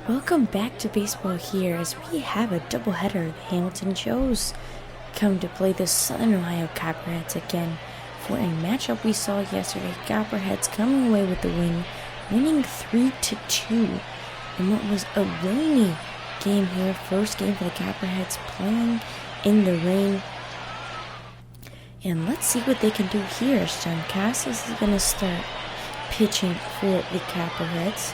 Welcome back to baseball here as we have a doubleheader. The Hamilton Joes come to play the Southern Ohio Copperheads again for a matchup we saw yesterday. Copperheads coming away with the win, winning 3-2 in what was a rainy game here. First game for the Copperheads playing in the rain. And let's see what they can do here as John Casas is going to start pitching for the Copperheads.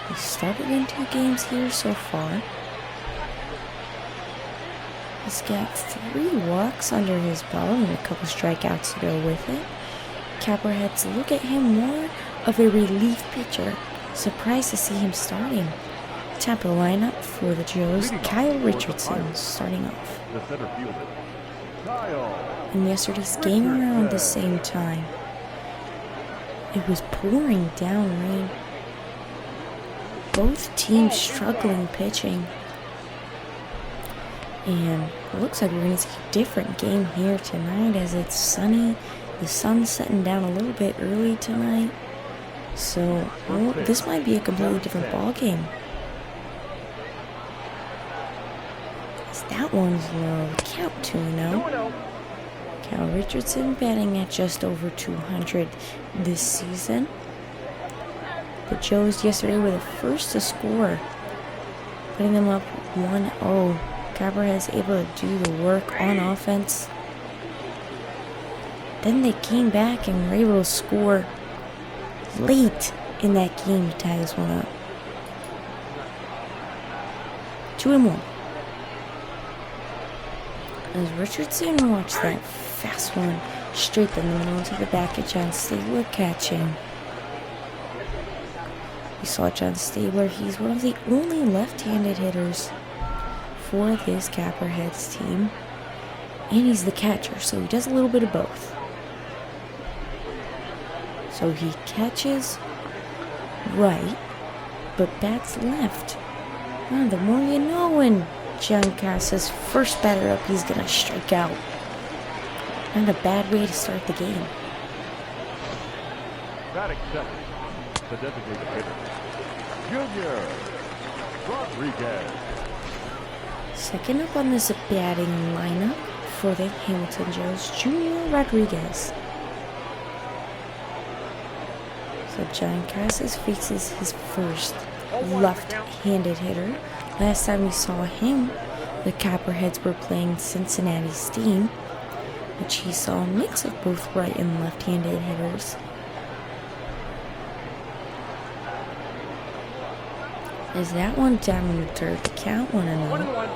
He started in 2 games here so far. He's got 3 walks under his belt and a couple strikeouts to go with it. Copperheads look at him more of a relief pitcher. Surprised to see him starting. Top of the lineup for the Joes, Kyle Richardson starting off. In yesterday's game around the same time, it was pouring down rain. Both teams struggling pitching. And it looks like we're going to see a different game here tonight as it's sunny. The sun's setting down a little bit early tonight. So, this might be a completely different ball game. As that one's low. Count 2-0. Kyle Richardson batting at just over 200 this season. The Joes yesterday were the first to score, putting them up 1-0. Copperheads able to do the work on offense. Then they came back and were able to score late in that game to tie this one up. 2-1. As Richardson watched that fast one straight down the middle into the back of John Stabler catching. We saw John Stabler. He's one of the only left-handed hitters for this Copperheads team. And he's the catcher, so he does a little bit of both. So he catches right, but bats left. The more you know when John Casas first batter up, he's going to strike out. Not a bad way to start the game. That accepted. The designated hitter, Junior Rodriguez. Second up on this batting lineup for the Hamilton Joes, Junior Rodriguez. So John Casas faces his first left-handed hitter. Last time we saw him, the Copperheads were playing Cincinnati Steam, which he saw a mix of both right and left-handed hitters. Is that one down in the third? The count 1-0.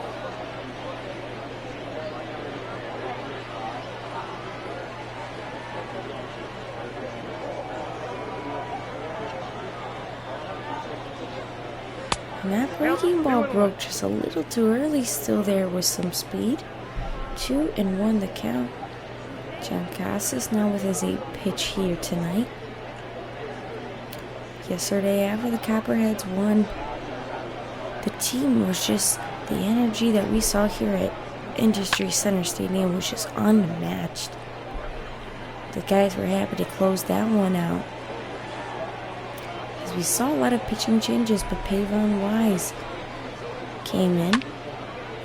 And that breaking ball broke just a little too early. Still there with some speed. 2-1 the count. John Casas now with his 8th pitch here tonight. Yesterday, after the Copperheads won, the team was just, the energy that we saw here at Industry Center Stadium was just unmatched. The guys were happy to close that one out. As we saw a lot of pitching changes, but Pavon Wise came in,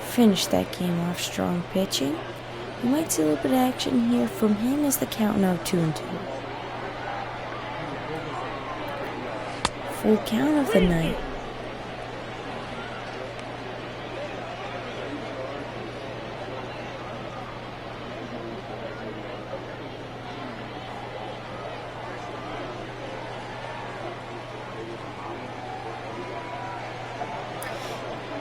finished that game off strong pitching. We might see a little bit of action here from him as the count now 2-2. Full count of the night.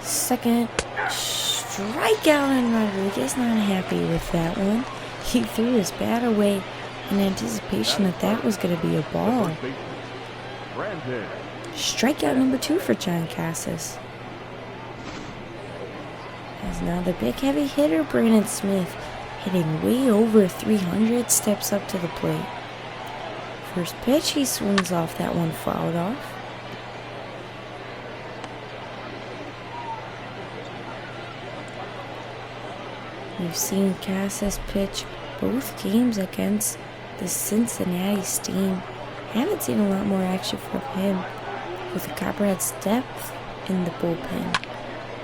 Second strikeout, and Rodriguez not happy with that one. He threw his bat away in anticipation that that was going to be a ball. Strikeout number 2 for John Casas. As now the big heavy hitter, Brandon Smith, hitting way over 300, steps up to the plate. First pitch, he swings off that one, fouled off. We've seen Casas pitch both games against the Cincinnati Steam. Haven't seen a lot more action from him. With the Copperheads' depth, in the bullpen.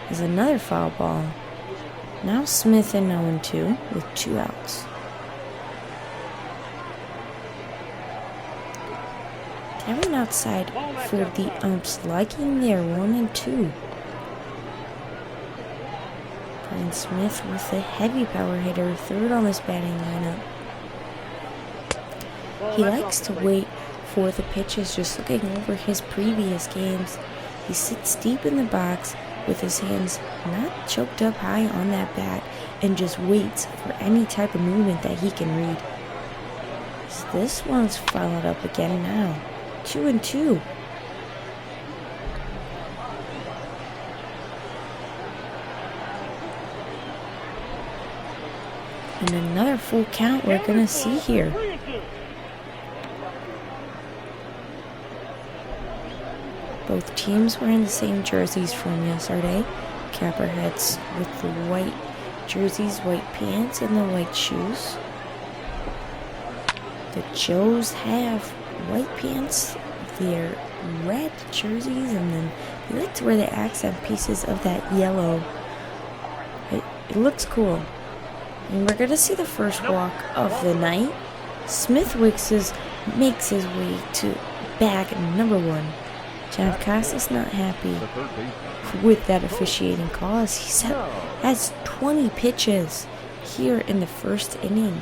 There's another foul ball. Now Smith in 0-2 with 2 outs. Coming outside for the umps, liking their 1-2. Brian Smith with a heavy power hitter, third on this batting lineup. He likes to wait for the pitches, just looking over his previous games. He sits deep in the box with his hands not choked up high on that bat and just waits for any type of movement that he can read. So this one's followed up again now. 2-2. And another full count we're going to see here. Both teams were in the same jerseys from yesterday. Copperheads with the white jerseys, white pants, and the white shoes. The Joes have white pants, their red jerseys, and then they like to wear the accent pieces of that yellow. It looks cool. And we're going to see the first walk of the night. Smith makes his way to bag number 1. John Costas not happy with that officiating call as he has 20 pitches here in the first inning.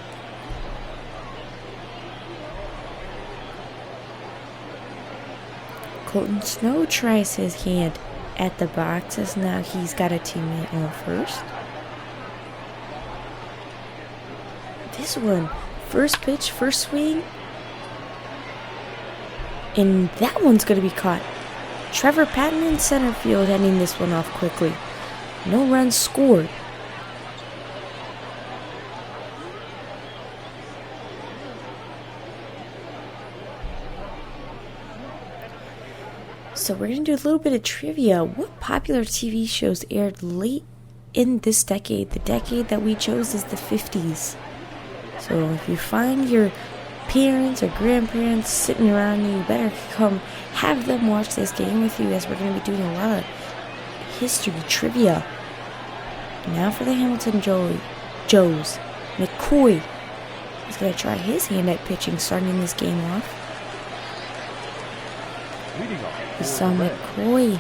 Colton Snow tries his hand at the box as now he's got a teammate on first. This one, first pitch, first swing, and that one's going to be caught. Trevor Patton in center field heading this one off quickly. No runs scored. So we're going to do a little bit of trivia. What popular TV shows aired late in this decade? The decade that we chose is the 50s. So if you find your parents or grandparents sitting around you, better come have them watch this game with you, as we're going to be doing a lot of history trivia. Now for the Hamilton Joes. McCoy is going to try his hand at pitching, starting this game off. We saw McCoy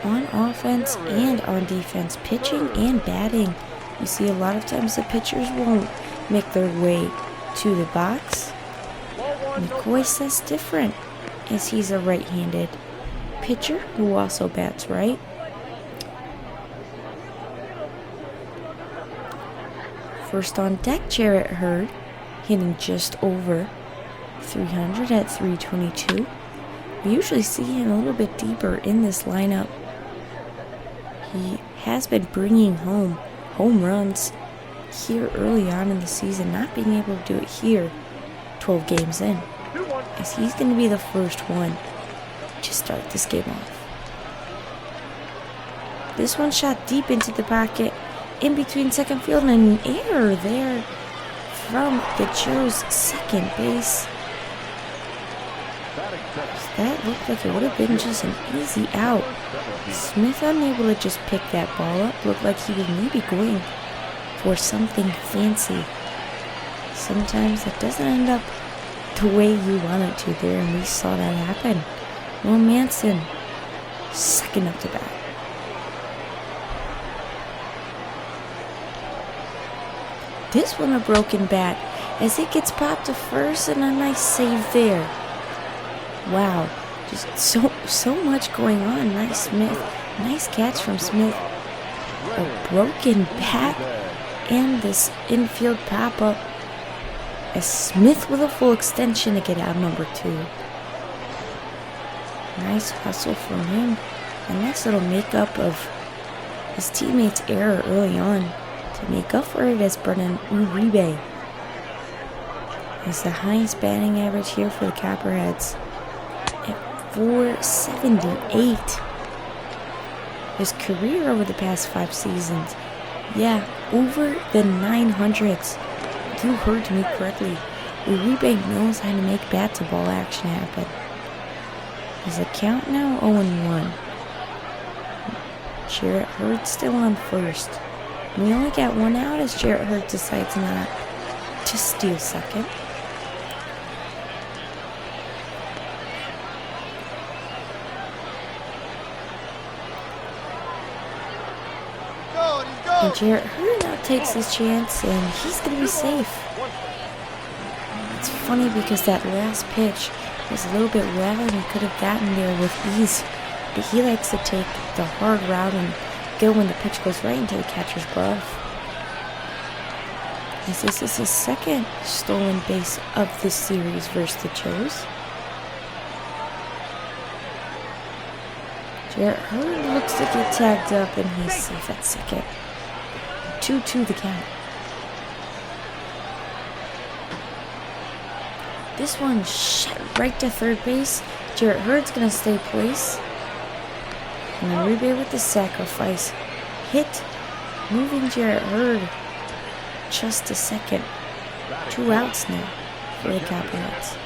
on offense and on defense, pitching and batting. You see a lot of times the pitchers won't make their way to the box. McCoy says different, as he's a right-handed pitcher who also bats right. First on deck, Jarrett Hurd, hitting just over 300 at 322. We usually see him a little bit deeper in this lineup. He has been bringing home runs here early on in the season, not being able to do it here 12 games in, as he's going to be the first one to start this game off. This one shot deep into the pocket, in between second field, and an error there from the Joes' second base. That looked like it would have been just an easy out. Smith unable to just pick that ball up. Looked like he was maybe going for something fancy. Sometimes that doesn't end up the way you want it to there, and we saw that happen. Will Manson, second up to bat. This one a broken bat as it gets popped to first, and a nice save there. Wow, just so much going on. Nice catch from Smith. A broken bat and this infield pop-up as Smith with a full extension to get out number 2. Nice hustle from him. A nice little makeup of his teammate's error early on to make up for it as Brennan Uribe is the highest batting average here for the Copperheads at 478. His career over the past 5 seasons, over the 900s. You heard me correctly. Uribe knows how to make bat-to-ball action happen. His account now 0-1. Jarrett Hurd still on first. We only got one out as Jarrett Hurd decides not to steal second. And Jarrett Hurd now takes his chance, and he's going to be safe. It's funny because that last pitch was a little bit loud and he could have gotten there with ease. But he likes to take the hard route and go when the pitch goes right into the catcher's glove. As this is his second stolen base of this series versus the Joes. Jarrett Hurd looks to get tagged up and he's safe at second. 2-2 the count. This one shot right to third base. Jarrett Hurd's gonna stay place. And Uribe with the sacrifice. Hit. Moving Jarrett Hurd just a second. 2 outs now for the Copperheads.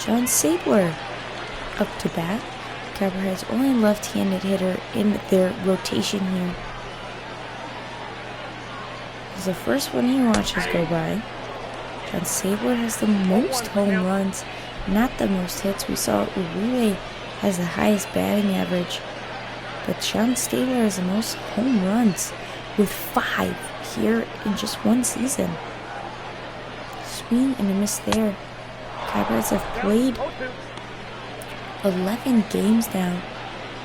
John Sabler up to bat. Copperheads' only left-handed hitter in their rotation here. This is the first one he watches go by. John Sabler has the most home runs, not the most hits. We saw Uribe has the highest batting average, but John Sabler has the most home runs with 5 here in just one season. Swing and a miss there. Copperheads have played 11 games now.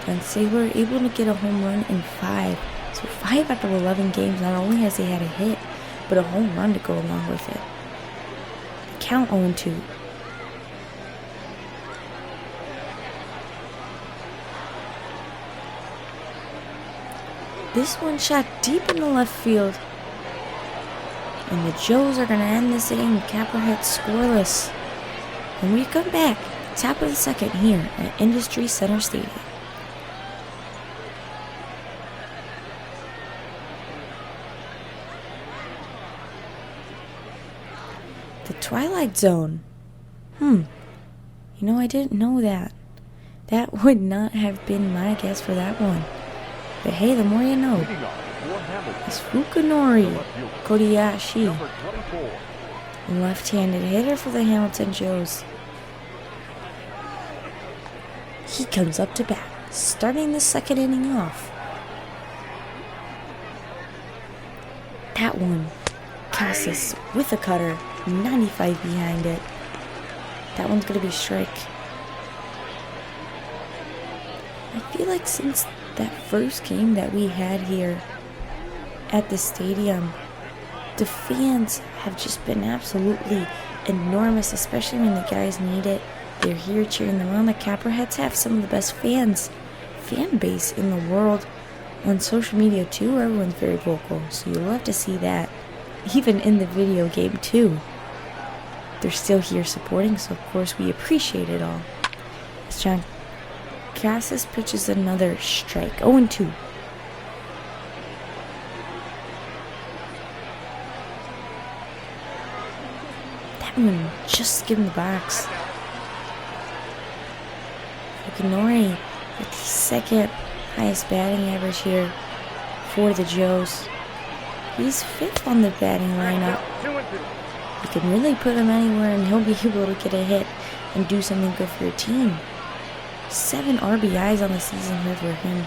John Sabler able to get a home run in 5. So 5 out of 11 games, not only has he had a hit, but a home run to go along with it. Count 0-2. This one shot deep in the left field. And the Joes are going to end this inning. Copperheads scoreless. When we come back, top of the second here at Industry Center Stadium. The Twilight Zone. You know, I didn't know that. That would not have been my guess for that one. But hey, the more you know. It's Fukunori Kobayashi, left-handed hitter for the Hamilton Joes. He comes up to bat, starting the second inning off. That one, Cassis with a cutter, 95 behind it. That one's going to be a strike. I feel like since that first game that we had here at the stadium, the fans have just been absolutely enormous, especially when the guys need it. They're here cheering them on. The Copperheads have some of the best fan base in the world. On social media too, everyone's very vocal, so you love to see that. Even in the video game too, they're still here supporting, so of course we appreciate it all. As John Cassis pitches another strike, 0-2. That one just give him the box. Fukunori with the second highest batting average here for the Joes. He's 5th on the batting lineup. You can really put him anywhere and he'll be able to get a hit and do something good for your team. 7 RBIs on the season here for him.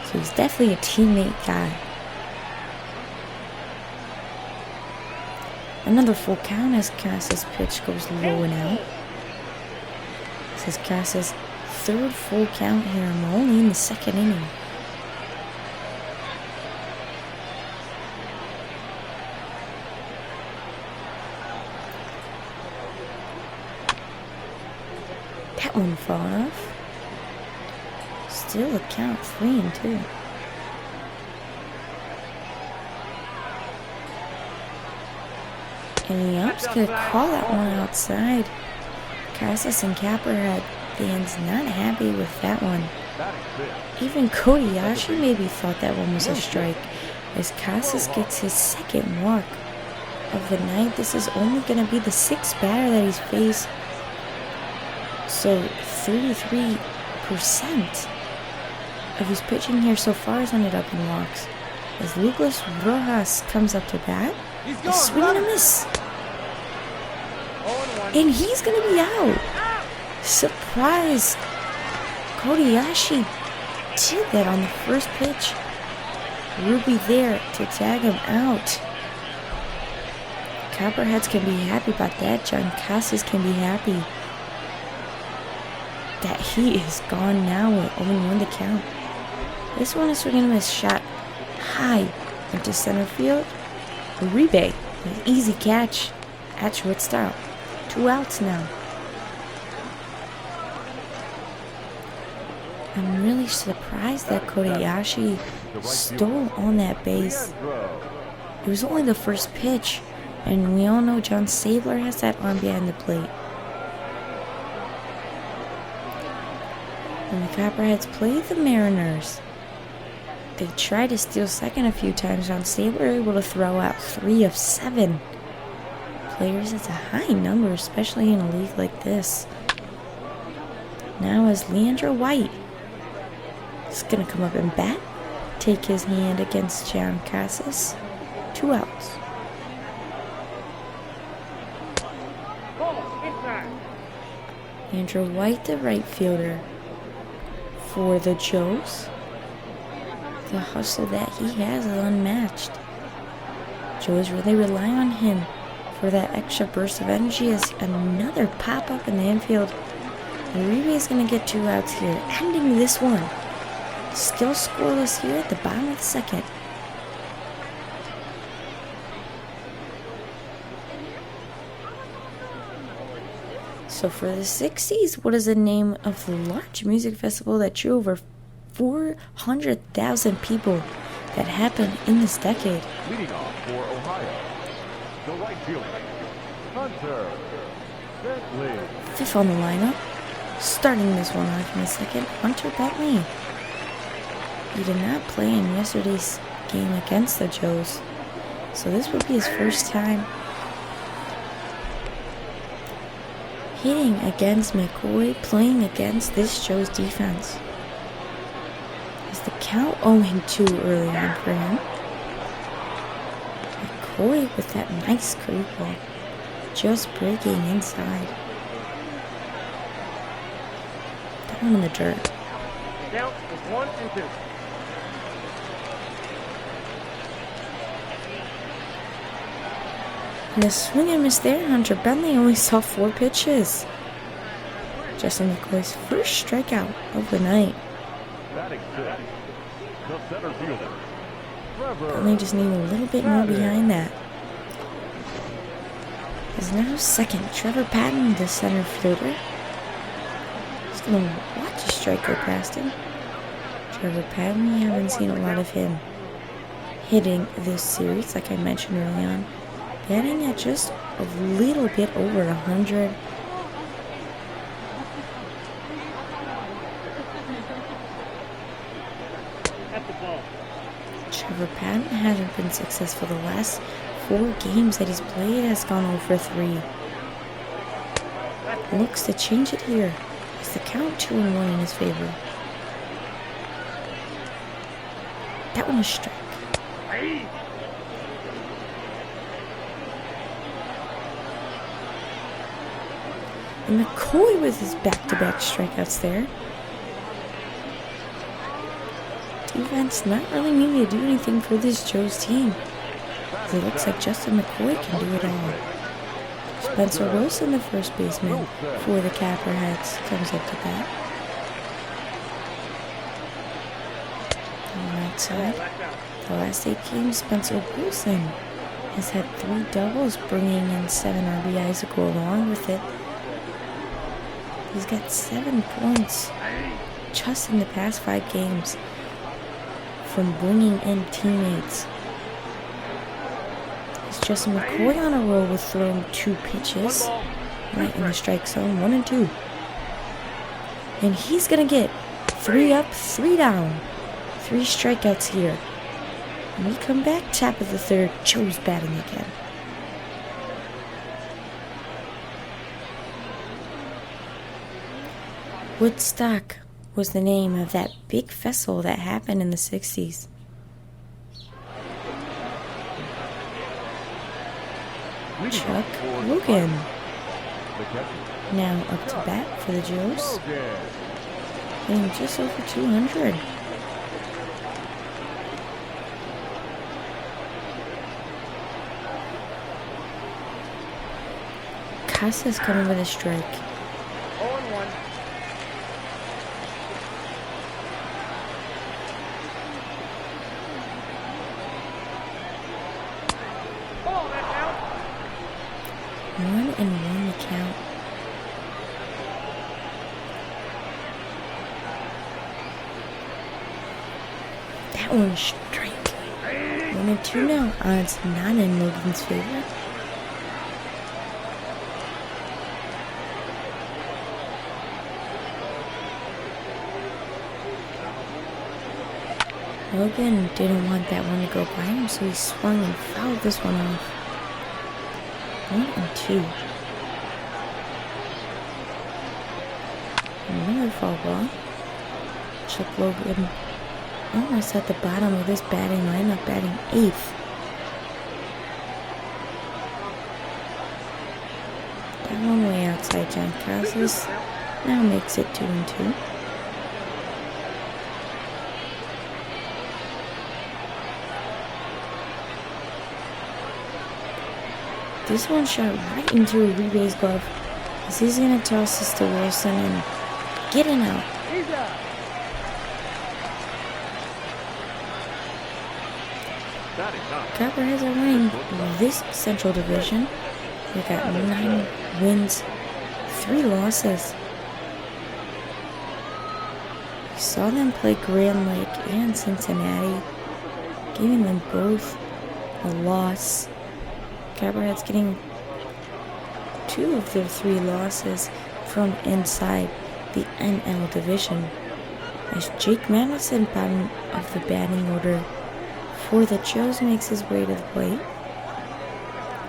So he's definitely a teammate guy. Another full count as Cassis' pitch goes low and out. This is Cassis' 3rd full count here, and we're only in the 2nd inning. That one falling off. Still a count, 3-2. And the umps could call that one outside. Cassis and Copperhead fans not happy with that one. Even Kobayashi maybe thought that one was a strike, as Cassis gets his 2nd walk of the night. This is only going to be the 6th batter that he's faced. So 33% of his pitching here so far has ended up in walks. As Lucas Rojas comes up to bat, a swing and a miss. And he's going to be out. Surprise. Kobayashi did that on the first pitch. Ruby there to tag him out. Copperheads can be happy about that. John Casas can be happy that he is gone now with only 1 to count. This one is swinging a miss, shot high into center field. Uribe, an easy catch at shortstop. 2 outs now. I'm really surprised that Kobayashi stole on that base. It was only the first pitch, and we all know John Sabler has that arm behind the plate. And the Copperheads play the Mariners. They tried to steal second a few times. John Sabler able to throw out 3 of 7 players. It's a high number, especially in a league like this. Now is Leandro White. He's going to come up and bat. Take his hand against John Casas. 2 outs. Leandro White, the right fielder for the Joes. The hustle that he has is unmatched. Joes really rely on him for that extra burst of energy as another pop-up in the infield. Uribe is going to get 2 outs here, ending this one. Still scoreless here at the bottom of the second. So for the 60s, what is the name of the large music festival that drew over 400,000 people that happened in this decade? Leading off for Ohio, the right fielder, Hunter Bentley. 5th on the lineup. Starting this one off in a second, Hunter Bentley. He did not play in yesterday's game against the Joes, so this would be his first time hitting against McCoy, playing against this Joes defense. Is the count 0-2 early on for him? McCoy with that nice curveball, just breaking inside. Down in the dirt. Count is 1-2. And the swing and miss there, Hunter Bentley only saw 4 pitches. Justin McCoy's first strikeout of the night. Batting 6th, the center fielder, Trevor. Bentley just needed a little bit more behind that. Is now second, Trevor Patton, the center fielder. Just gonna watch a strike go past him. Trevor Patton, we haven't seen a lot of him hitting this series, like I mentioned early on. Batting at just a little bit over 100. Trevor Patton hasn't been successful. The last 4 games that he's played has gone over 3. Looks to change it here. Is the count 2-1 in his favor? That one was strike. And McCoy with his back-to-back strikeouts there. Defense not really needing to do anything for this Joes team. It looks like Justin McCoy can do it all. Spencer Wilson, the first baseman for the Copperheads, comes up to bat. On the right side, the last 8 games, Spencer Wilson has had 3 doubles, bringing in 7 RBIs to go along with it. He's got 7 points just in the past 5 games from bringing in teammates. Is Justin McCoy on a roll with throwing 2 pitches right in the strike zone, 1 and 2. And he's going to get 3 up, 3 down. 3 strikeouts here. When we come back, top of the 3rd, Joe's batting again. Woodstock was the name of that big festival that happened in the 60s. Chuck Logan. Now up to bat for the Joes. Hitting just over 200. Casas coming with a strike. 0-1. Ball, that's out. 1-1 the count. That one's strike. 1-2 now. Odds not in Logan's favor. Logan didn't want that one to go by him, so he swung and fouled this one off. 1-2. Another foul ball. Chuck Logan almost at the bottom of this batting lineup, batting 8th. That one way outside John Casas now makes it 2-2. This one shot right into a rebase glove as he's going to toss this to Wilson and get an out. Copperheads are winning this Central Division. They got 9 wins, 3 losses. We saw them play Grand Lake and Cincinnati, giving them both a loss. Copperheads getting 2 of their 3 losses from inside the NL division, as Jake Madison, bottom of the batting order for the Joes, makes his way to the plate.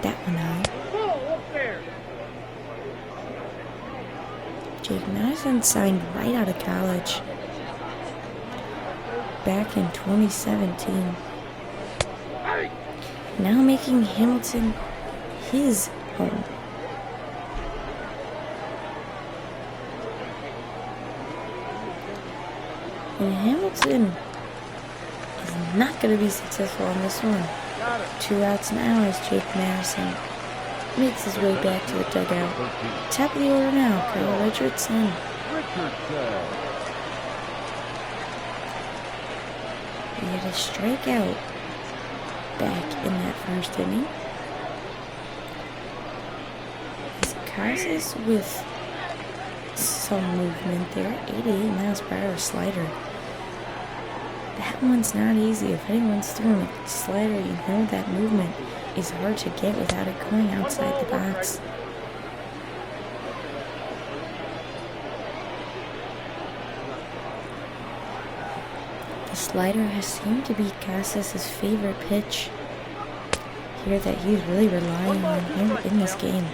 That one high. Jake Madison signed right out of college back in 2017. Now making Hamilton his home. And Hamilton is not going to be successful on this one. 2 outs now as Jake Madison makes his way back to the dugout. Top of the order now, Kyle Richardson. He had a strikeout back in that first inning. As Casas with some movement there, 88 miles per hour slider. That one's not easy. If anyone's throwing a slider, you know that movement is hard to get without it going outside the box. The slider has seemed to be Casas' favorite pitch here that he's really relying on him in this game.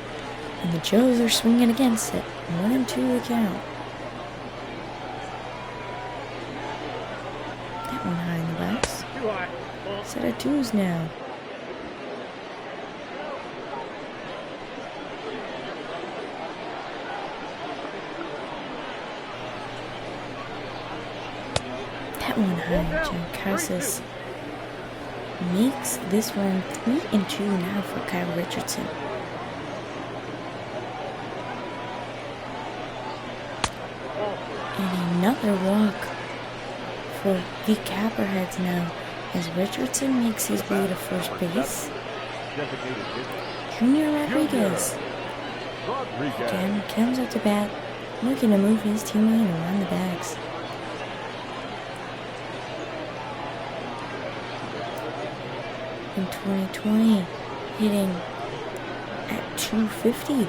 And the Joes are swinging against it. 1-2 the count. That one high in the box. Set of 2s now. That one high. John Casas makes this one 3-2 now for Kyle Richardson. And another walk for the Copperheads now as Richardson makes his way to first base. Junior Rodriguez again comes up to bat, looking to move his teammate around the bags. In 2020, hitting at 250.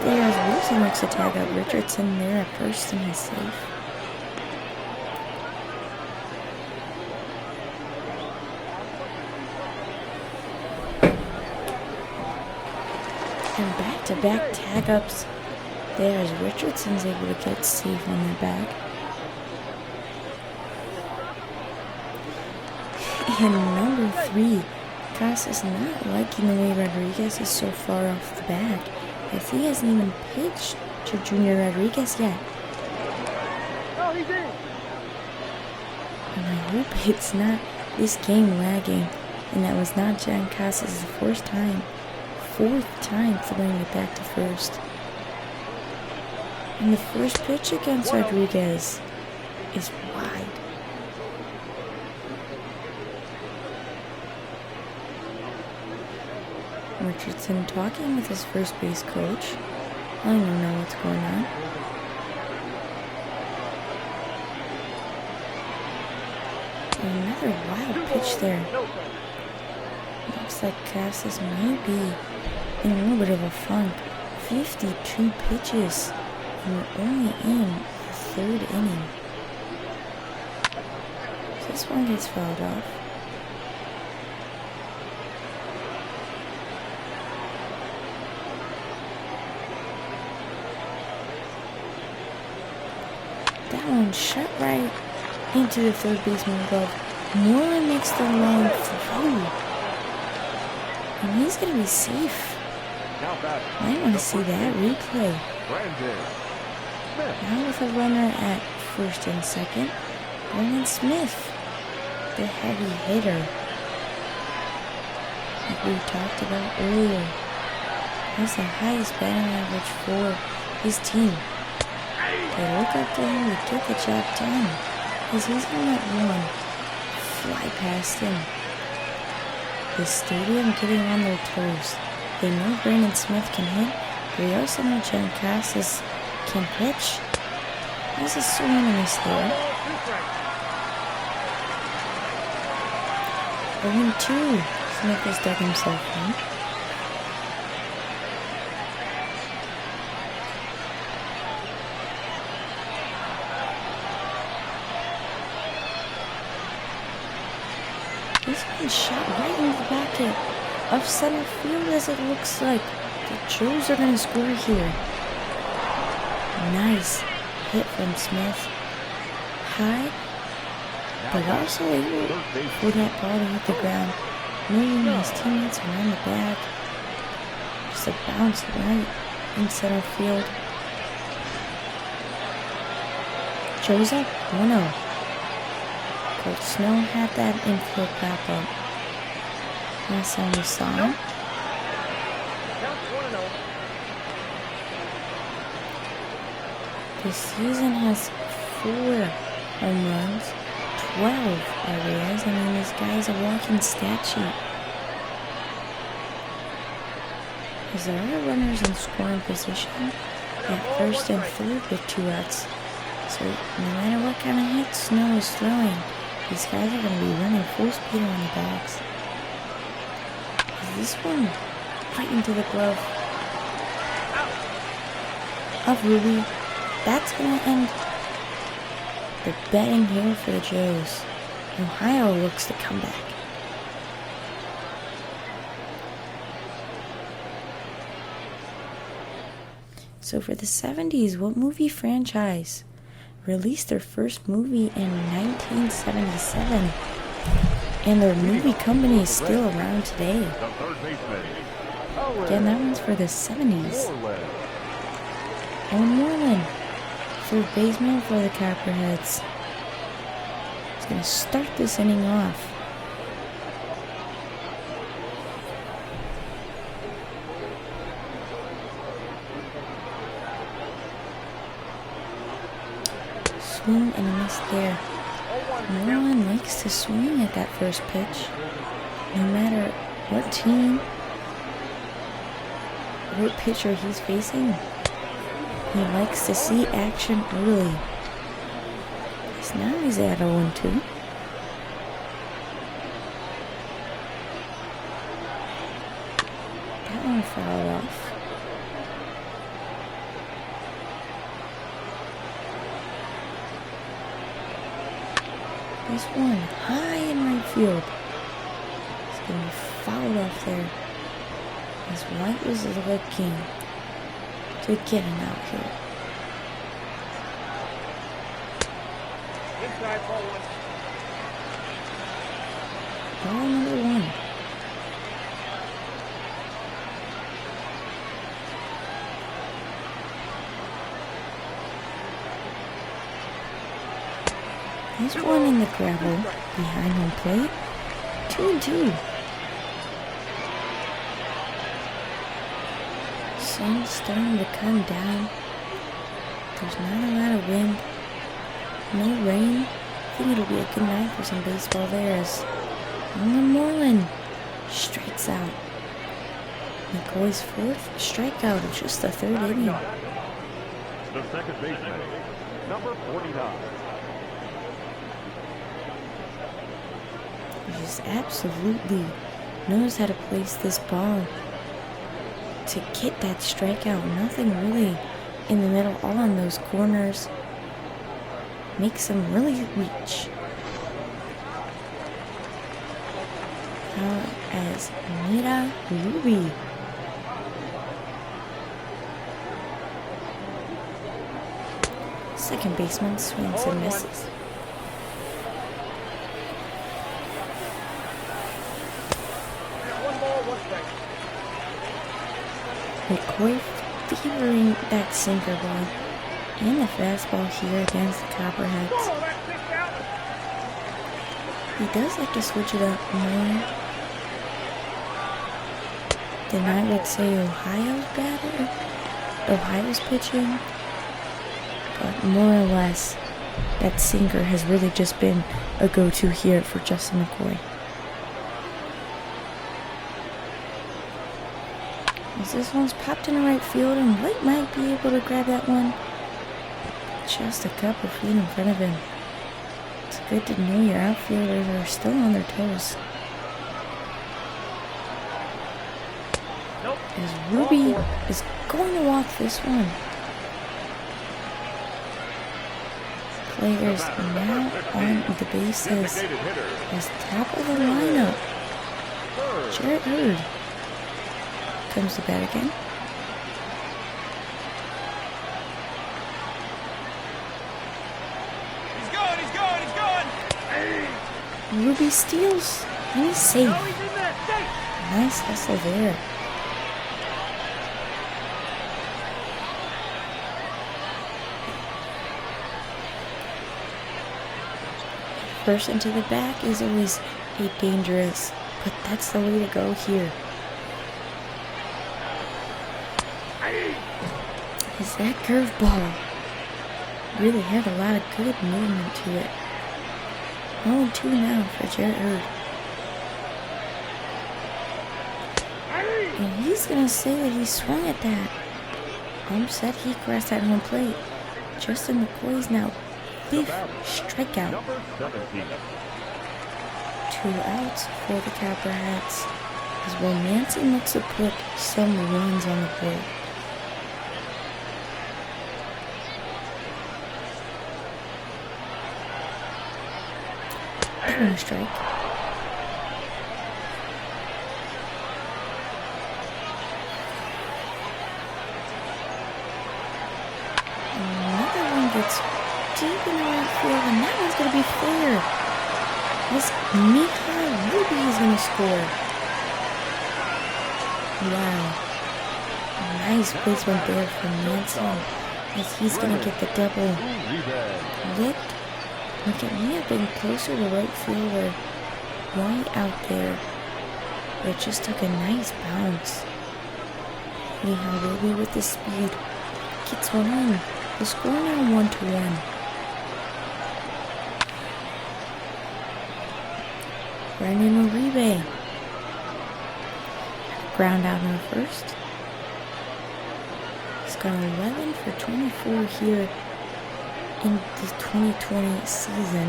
There's Wilson looks to tag up Richardson there at first, and he's safe. And back-to-back tag-ups. There's Richardson's able to get safe on the back. And number 3, Casas not liking the way Rodriguez is so far off the bat, as he hasn't even pitched to Junior Rodriguez yet. No, he's in. And I hope it's not this game lagging, and that was not John Casas' fourth time throwing it back to first. And the first pitch against Rodriguez is wide. Richardson talking with his first base coach. I don't know what's going on. Another wild pitch there. Looks like Casas may be in a little bit of a funk. 52 pitches, and we're only in the 3rd inning. So this one gets fouled off. That one shot right into the third baseman glove. Moreland makes the long throw. And he's going to be safe. I want to see that replay. Now with a runner at first and second, Brandon Smith, the heavy hitter, like we talked about earlier, has the highest batting average for his team. They look up to him to get the job done, as he's going to let one fly past him. The stadium getting on their toes. They know Brandon Smith can hit, but they also know John Casas can pitch. There's a swing and a miss there. 0-2. Smith has dug himself in. This one shot right into the bucket of center field, as it looks like the Joes are going to score here. Nice hit from Smith. High, but also able for that ball to hit the ground. Moving his teammates around the back. Just a bounce right in center field. Joes up 1-0. Colt Snow had that infield wrap up. Last time we saw him. This season has 4 home runs, 12 RBIs. I mean, this guy's a walking stat sheet. As there are runners in scoring position at first and third with 2 outs. So no matter what kind of hit Snow is throwing, these guys are going to be running full speed on the backs. This one right into the glove of Ruby. That's going to end the betting here for the Joes. Ohio looks to come back. So for the 70s, what movie franchise released their first movie in 1977? And their movie company is still around today. Again, that one's for the 70s. Owen Moreland, third baseman for the Copperheads. He's going to start this inning off. Swing and a miss there. Moreland likes to swing at that first pitch. No matter what team, what pitcher he's facing, he likes to see action early. So now he's at 0-2. That one fouled off. This one high in right field. It's going to be fouled off there. As White was looking to get him out here. Inside ball 1. Ball number 1. There's one in the gravel behind home plate. 2-2. Sun's starting to come down. There's not a lot of wind. No rain. I think it'll be a good night for some baseball there as Moreland strikes out. McCoy's 4th strikeout of just the 3rd inning. The second baseman, number 49. He just absolutely knows how to place this ball to get that strikeout. Nothing really in the middle, all on those corners. Makes him really reach. Now as Mira Ruby. Second baseman swings and misses. McCoy favoring that sinker ball and the fastball here against the Copperheads. He does like to switch it up more than I would say Ohio's pitching, but more or less that sinker has really just been a go-to here for Justin McCoy. As this one's popped in the right field and White might be able to grab that one just a couple feet in front of him. It's good to know your outfielders are still on their toes. As Ruby is going to walk this one. Players now on the bases as top of the lineup. Jarrett Hurd comes to bat again. Ruby steals, and he's safe. Nice hustle there. First into the back is always a dangerous, but that's the way to go here. Is that curveball really had a lot of good movement to it. 0-2 now for Jarrett Hurd. And he's going to say that he swung at that. Said he crossed that home plate. Justin McCoy's now 5th strikeout. 2 outs for the Copperheads as Will Manson looks to put some runs on the board. No strike. Another one gets deep in the right field, and that one's going to be fair. This Mika Ruby is going to score. Wow. Nice placement there from Manson as he's going to get the double. Licked. Look at me, I've been closer to right field or White out there. But it just took a nice bounce. Anyhow, Ruby with the speed gets one in. The score now 1-1. Brandon Uribe. Ground out on the first. He's got 11 for 24 here in the 2020 season.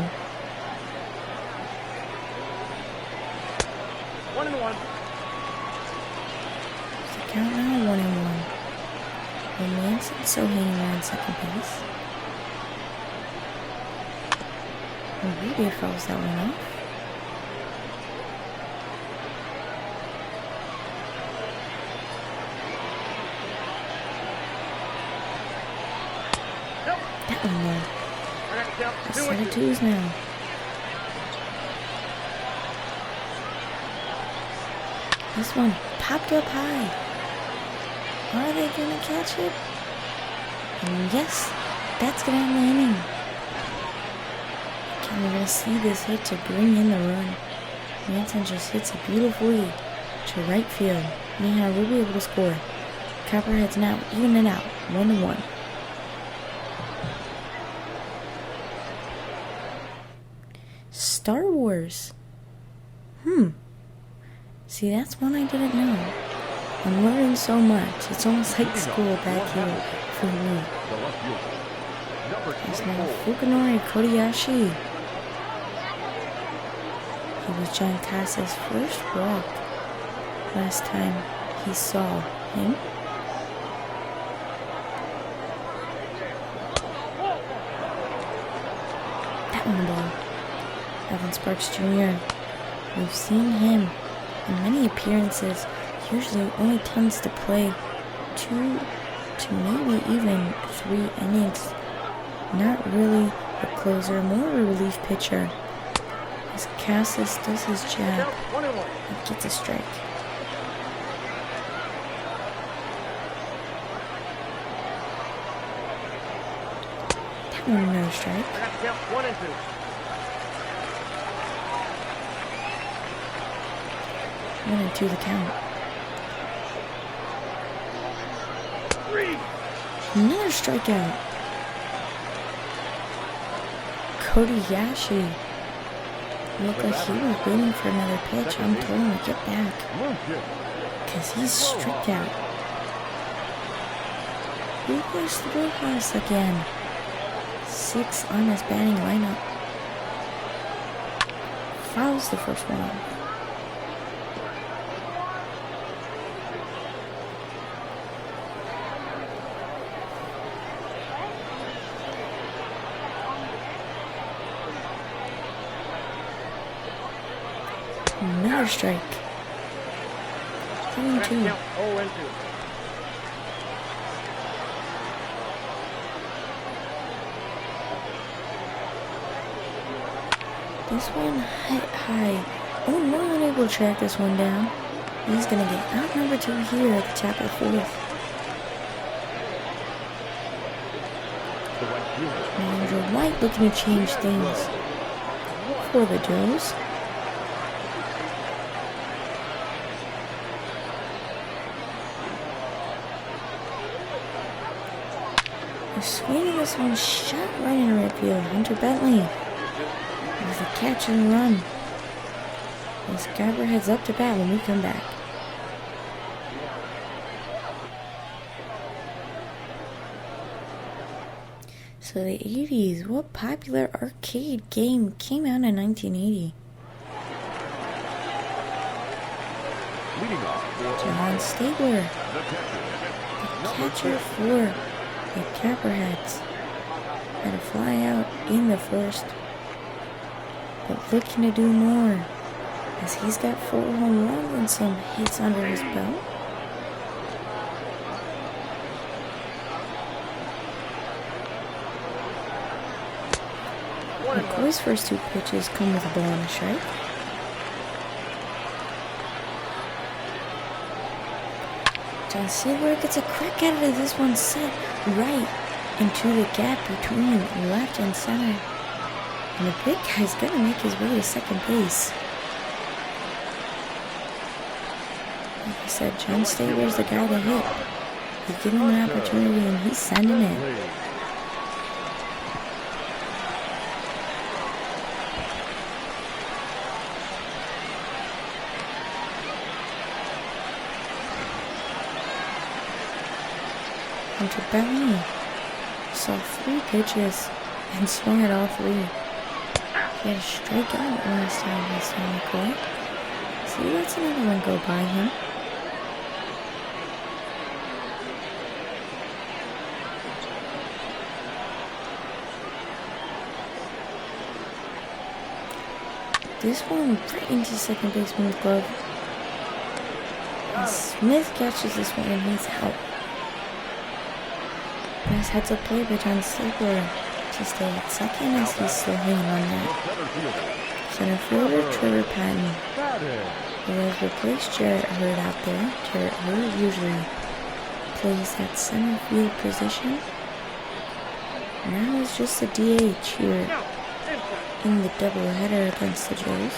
1-1. So count now 1-1. And Manson still hanging around second base. Uribe fouls that one off. That one there. A set of twos now. This one popped up high. Are they gonna catch it? And yes, that's gonna end the inning. Okay, we're gonna see this hit to bring in the run. Manson just hits it beautifully to right field. Anyhow, we'll be able to score. Copperheads now even it out, 1-1. Star Wars. See, that's one I didn't know. I'm learning so much. It's almost like school back here for me. There's now Fukunori Kodayashi. He was John Cassa's first walk last time he saw him. That one ball. Evan Sparks Jr. We've seen him in many appearances. Usually only tends to play 2 to maybe even 3 innings. Not really a closer, more a relief pitcher. As Cassis does his job and gets a strike. That one another strike. 1-2 the count. Another strikeout. Kodayashi looked like he was waiting for another pitch. I'm told him to get back because he's struck out. Lucas Rojas again. 6 on his batting lineup. Fouls the first one off. Another strike. 0-2. This one hit high. Oh, no one able to track this one down. He's gonna get out number 2 here at the top of the 4th. Andrew White looking to change things for the Joes. The swing of this one shot right into right field. Hunter Bentley with a catch and run. This Copperheads up to bat when we come back. So the 80s, what popular arcade game came out in 1980? John Stabler, the catcher for the Copperheads, had to fly out in the first, but looking to do more as he's got 4 home runs and some hits under his belt. McCoy's first 2 pitches come with a ball and a strike. John Stabler gets a crack at it as this one set right into the gap between left and center. And the big guy's gonna make his way to second base. Like I said, John Stabler's the guy to hit. He's giving him an opportunity and he's sending it. Hunter Bentley saw 3 pitches and swung at all 3. He had a strikeout last time against McCoy. So he lets another one go by him. This one right into second baseman's glove. And Smith catches this one and he's out. Nice heads up play by John Stabler to stay at second as he's still hanging on that. Center fielder Trevor Patton He has replaced Jarrett Hurd out there. Jarrett Hurd usually plays that center field position. Now it's just a DH here in the doubleheader against the Joes.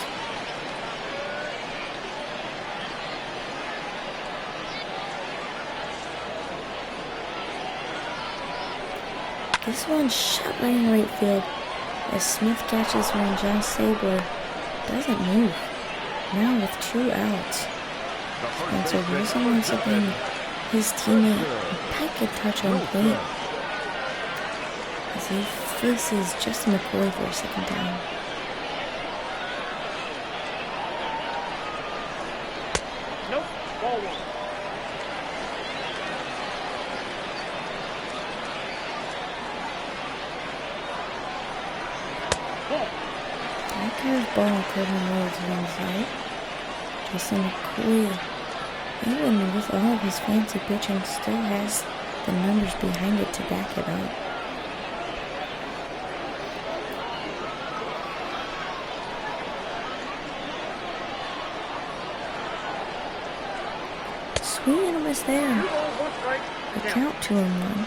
This one's shot right in right field as Smith catches one. John Stabler doesn't move. Now with 2 outs, Spencer Wilson wants to bring his teammate back in touch on plate as he faces Justin McCoy for a second down. Nope, ball 1. That curveball curving towards one side. Justin McCoy, even with all of his fancy pitching, still has the numbers behind it to back it up. Swing and a miss there. 2 balls, 1 strike. The count 2-1.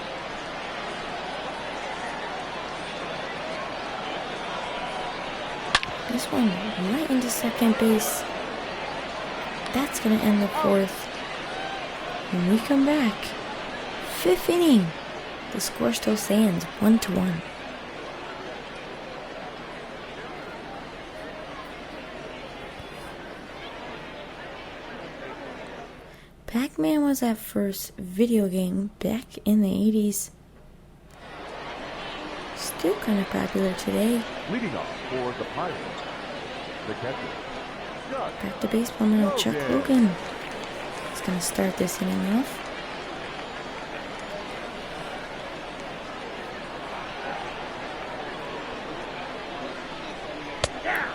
This one right into second base. That's going to end the 4th. When we come back, 5th inning, the score still stands 1-1. Pac-Man was that first video game back in the 80s. Still kind of popular today. Leading off for the Pirates, the catcher, Chuck. Back to baseball now, Chuck Hogan. He's going to start this inning off.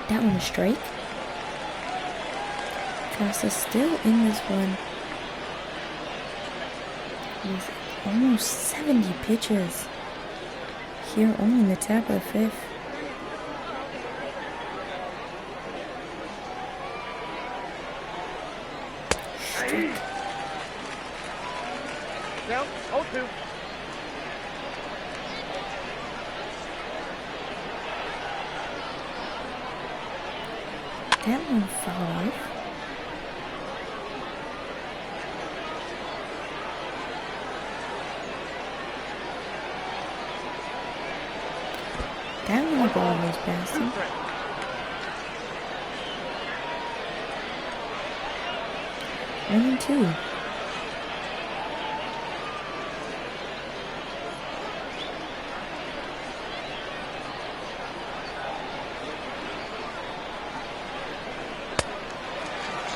That one a strike. Costa's still in this one with almost 70 pitches. Here only in the top of the 5th. Strike. Down, 0-2. That one fouled off. That one ball was past him. 2 strikes. One and 2.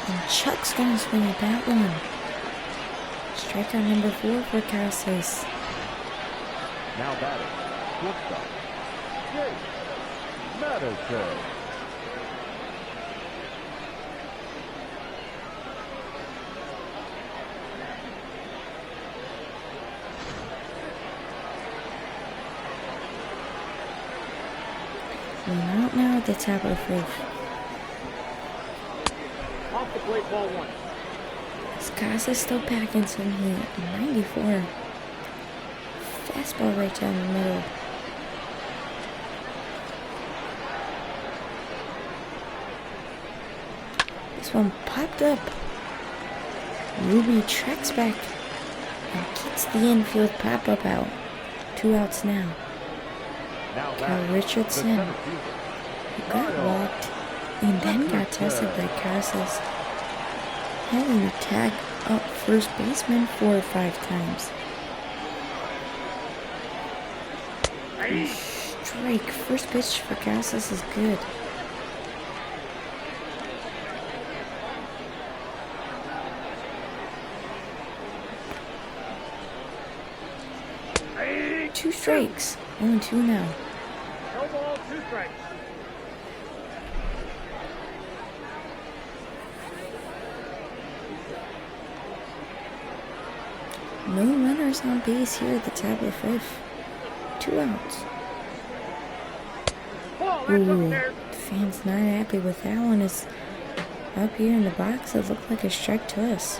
And Chuck's gonna swing at that one. Strikeout number 4 for Casas. Now batting, shortstop, Jake Madison. One out now at the top of the 5th. Off the plate, ball 1. Casas still packing some heat. 94. Fastball right down the middle. This one popped up. Ruby tracks back and gets the infield pop-up out. 2 outs now. Now Cal batting, the Richardson, center fielder, who got walked and then got tested by Casas, having to tag up first baseman 4 or 5 times. Strike. First pitch for Casas is good. Two strikes. 1-2 now. No ball, 2 strikes. No runners on base here at the top of the 5th. 2 outs. Ball, that's Ooh, up there. the fans not happy with that one as Up here in the box, it looked like a strike to us.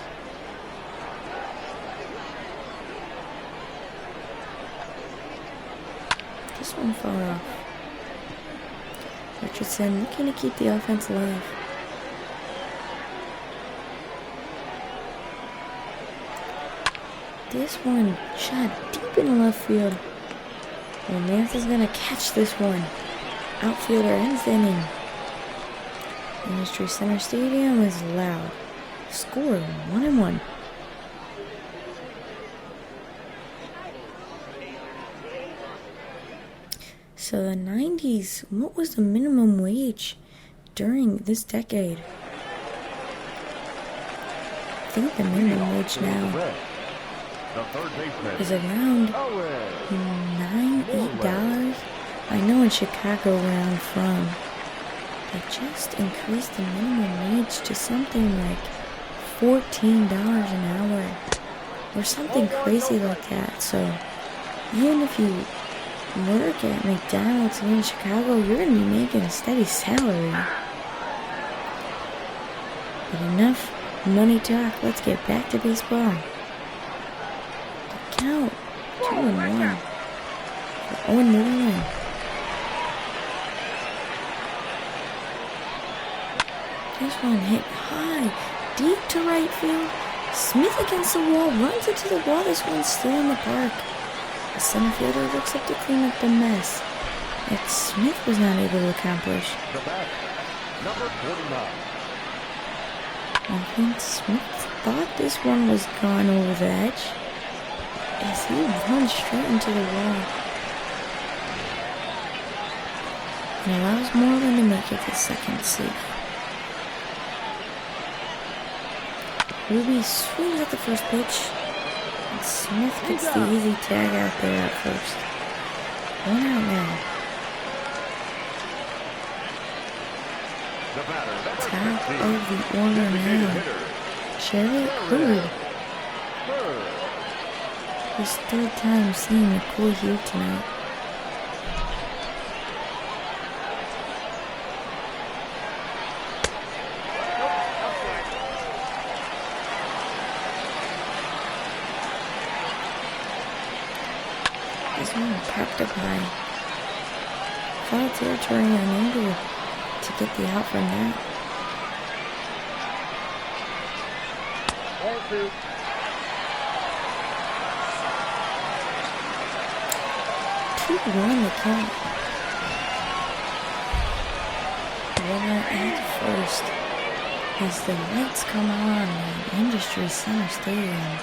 This one far off. Richardson looking to keep the offense alive. This one shot deep in the left field. Well, Manson's gonna catch this one. Outfielder ends the inning. Industry Center Stadium is loud. Score 1-1. So the 90s, what was the minimum wage during this decade? I think the minimum wage now is around $8. I know in Chicago where I'm from, they just increased the minimum wage to something like $14 an hour or something crazy like that. So even if you work at McDonald's here in Chicago, you're going to be making a steady salary. But enough money talk, let's get back to baseball. The count, 2-1 for Owen Newland. This one hit high, deep to right field. Smith against the wall, runs into the wall. This one's still in the park. The center fielder looks up to clean up the mess that Smith was not able to accomplish. The bat, number 49. I think Smith thought this one was gone over the edge as he runs straight into the wall and allows Moreland to make it to second safe. Ruby swings at the first pitch. And Smith gets the easy tag out there at first. 1 out now. Top of the order now. Jarrett Hood. His third time seeing McCoy here tonight. This one popped up high. Foul territory, unable to get the out from that. 1-2. 2-1 the count. Runner at first as the lights come on in Industry Center Stadium.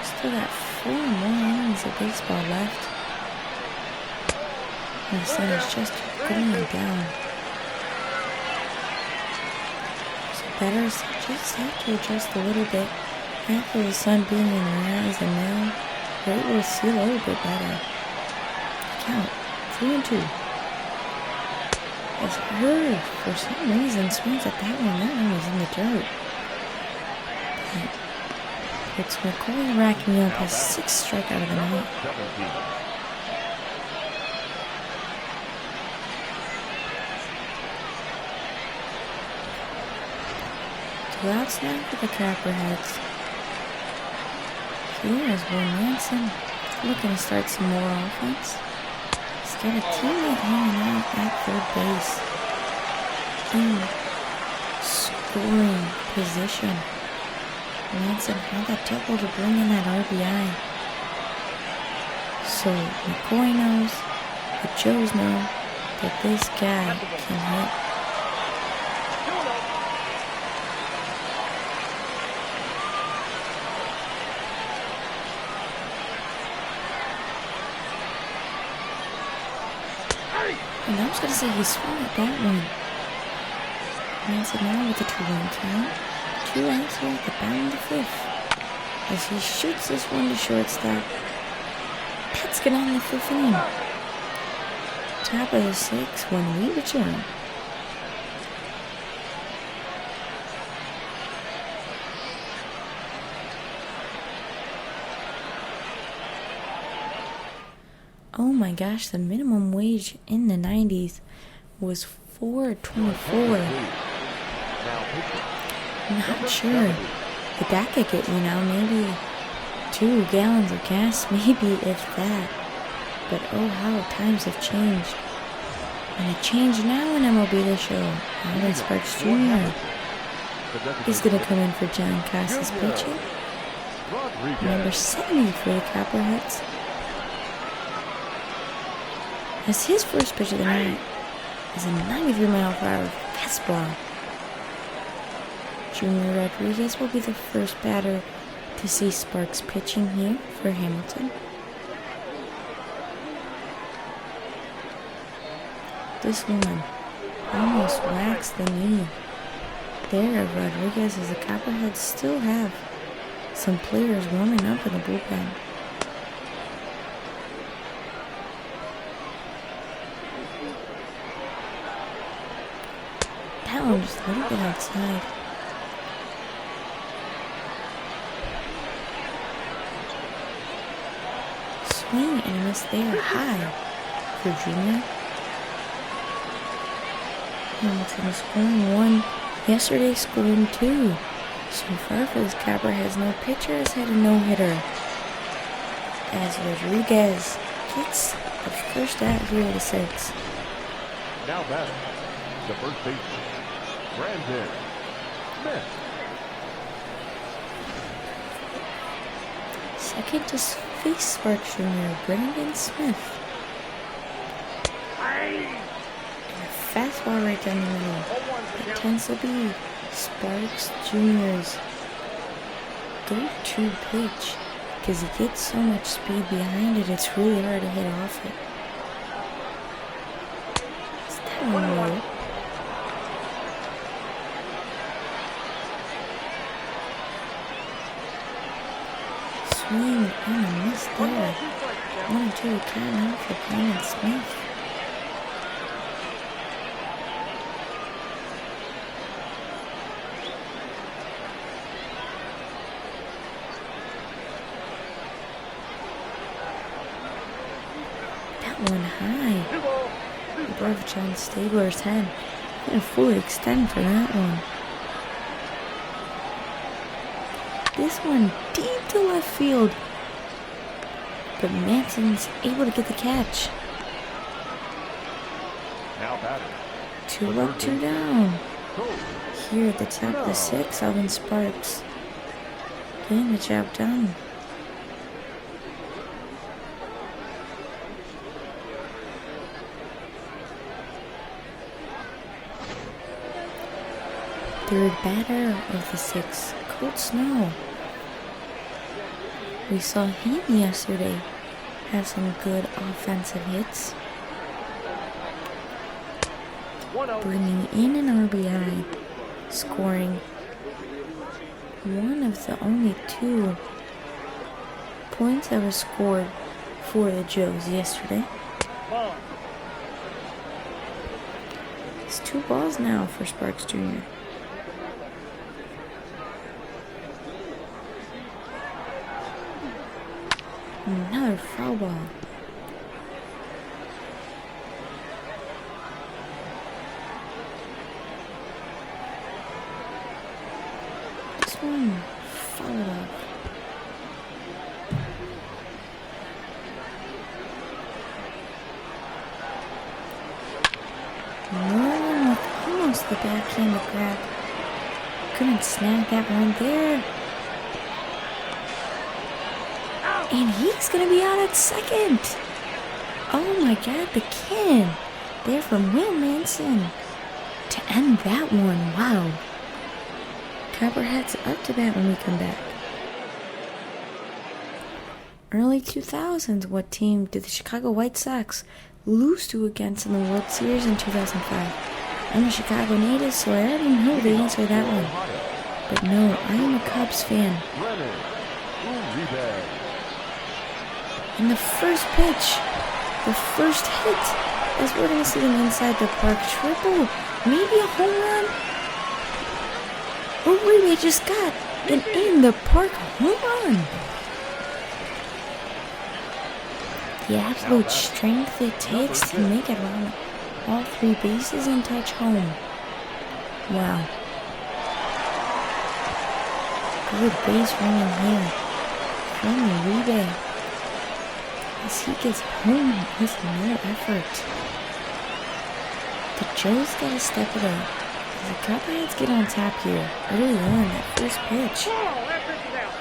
Still got 4 more innings of baseball left. And the sun is just going down. So batters just have to adjust a little bit after the sun being in their eyes, and now we're able to see a little bit better. Count 3-2. As Hurd, for some reason, swings at that one was in the dirt. But it's McCoy racking up his 6th strikeout of the night. 17. Two outs now for the Copperheads. Here is Will Manson looking to start some more offense. He's got a teammate hanging out at third base in scoring position. Manson had that double to bring in that RBI. So McCoy knows, the Joes know, that this guy can hit. And I was going to say he swung at that one. Manson now with a 2-1 count. 2 outs here at the bottom of the 5th. As he shoots this one to shortstop. That's good on the 5th inning. Top of the 6th when we return. Oh my gosh, the minimum wage in the 90s was 424. Now pitching. Not sure. The guy could get, maybe 2 gallons of gas, maybe if that. But oh, how times have changed. And it changed now in MLB The Show. Alan Sparks Jr. is going to come in for John Casas pitching. Number 70 for the Copperheads. As his first pitch of the night is a 93-mile-per-hour fastball. Junior Rodriguez will be the first batter to see Sparks pitching here for Hamilton. This one almost waxed the knee there of Rodriguez, as the Copperheads still have some players warming up in the bullpen. That one just a little bit outside. Swing and a miss there, high for Junior. Hamilton scoring 1. Yesterday scoring 2. So far for this Copperheads, no pitcher has had a no-hitter. As Rodriguez gets the first out here of the 6. Now batting, the first baseman, Brandon Smith. Second to face Sparks Jr., Brandon Smith. And a fastball right down the middle. That tends to be Sparks Jr.'s go-to pitch, because he gets so much speed behind it, it's really hard to hit off it. Is that one low? Swing and a miss there. 1-2 count out for Brandon Smith. That one high above John Stabler's head. Gonna fully extend for that one. This one deep to left field, but Manson's able to get the catch. Now batting, 2 up, 2 down. Here at the top of the 6, Alvin Sparks getting the job done. Third batter of the 6, Colt Snow. We saw him yesterday have some good offensive hits, bringing in an RBI, scoring one of the only 2 points that were scored for the Joes yesterday. It's 2 balls now for Sparks Jr. Another foul ball. This one fouled up. Merlin with almost the backhand grab. Couldn't snag that one there. And he's going to be out at second. Oh my God, the cannon there from Will Manson to end that one. Wow. Copperheads up to bat when we come back. Early 2000s, what team did the Chicago White Sox lose to against in the World Series in 2005? I'm a Chicago native, so I already know the answer to that one. But no, I am a Cubs fan. And the first pitch, the first hit, as we're going to see them inside the park. Triple, maybe a home run. Oh wait, we just got an in the park home run. The absolute strength it takes to make it run all 3 bases and touch home. Wow. Good base running here from Uribe as he gets home with no effort. The Joes gotta step it up. The Copperheads get on top here early on that first pitch. Oh, that pitch is out.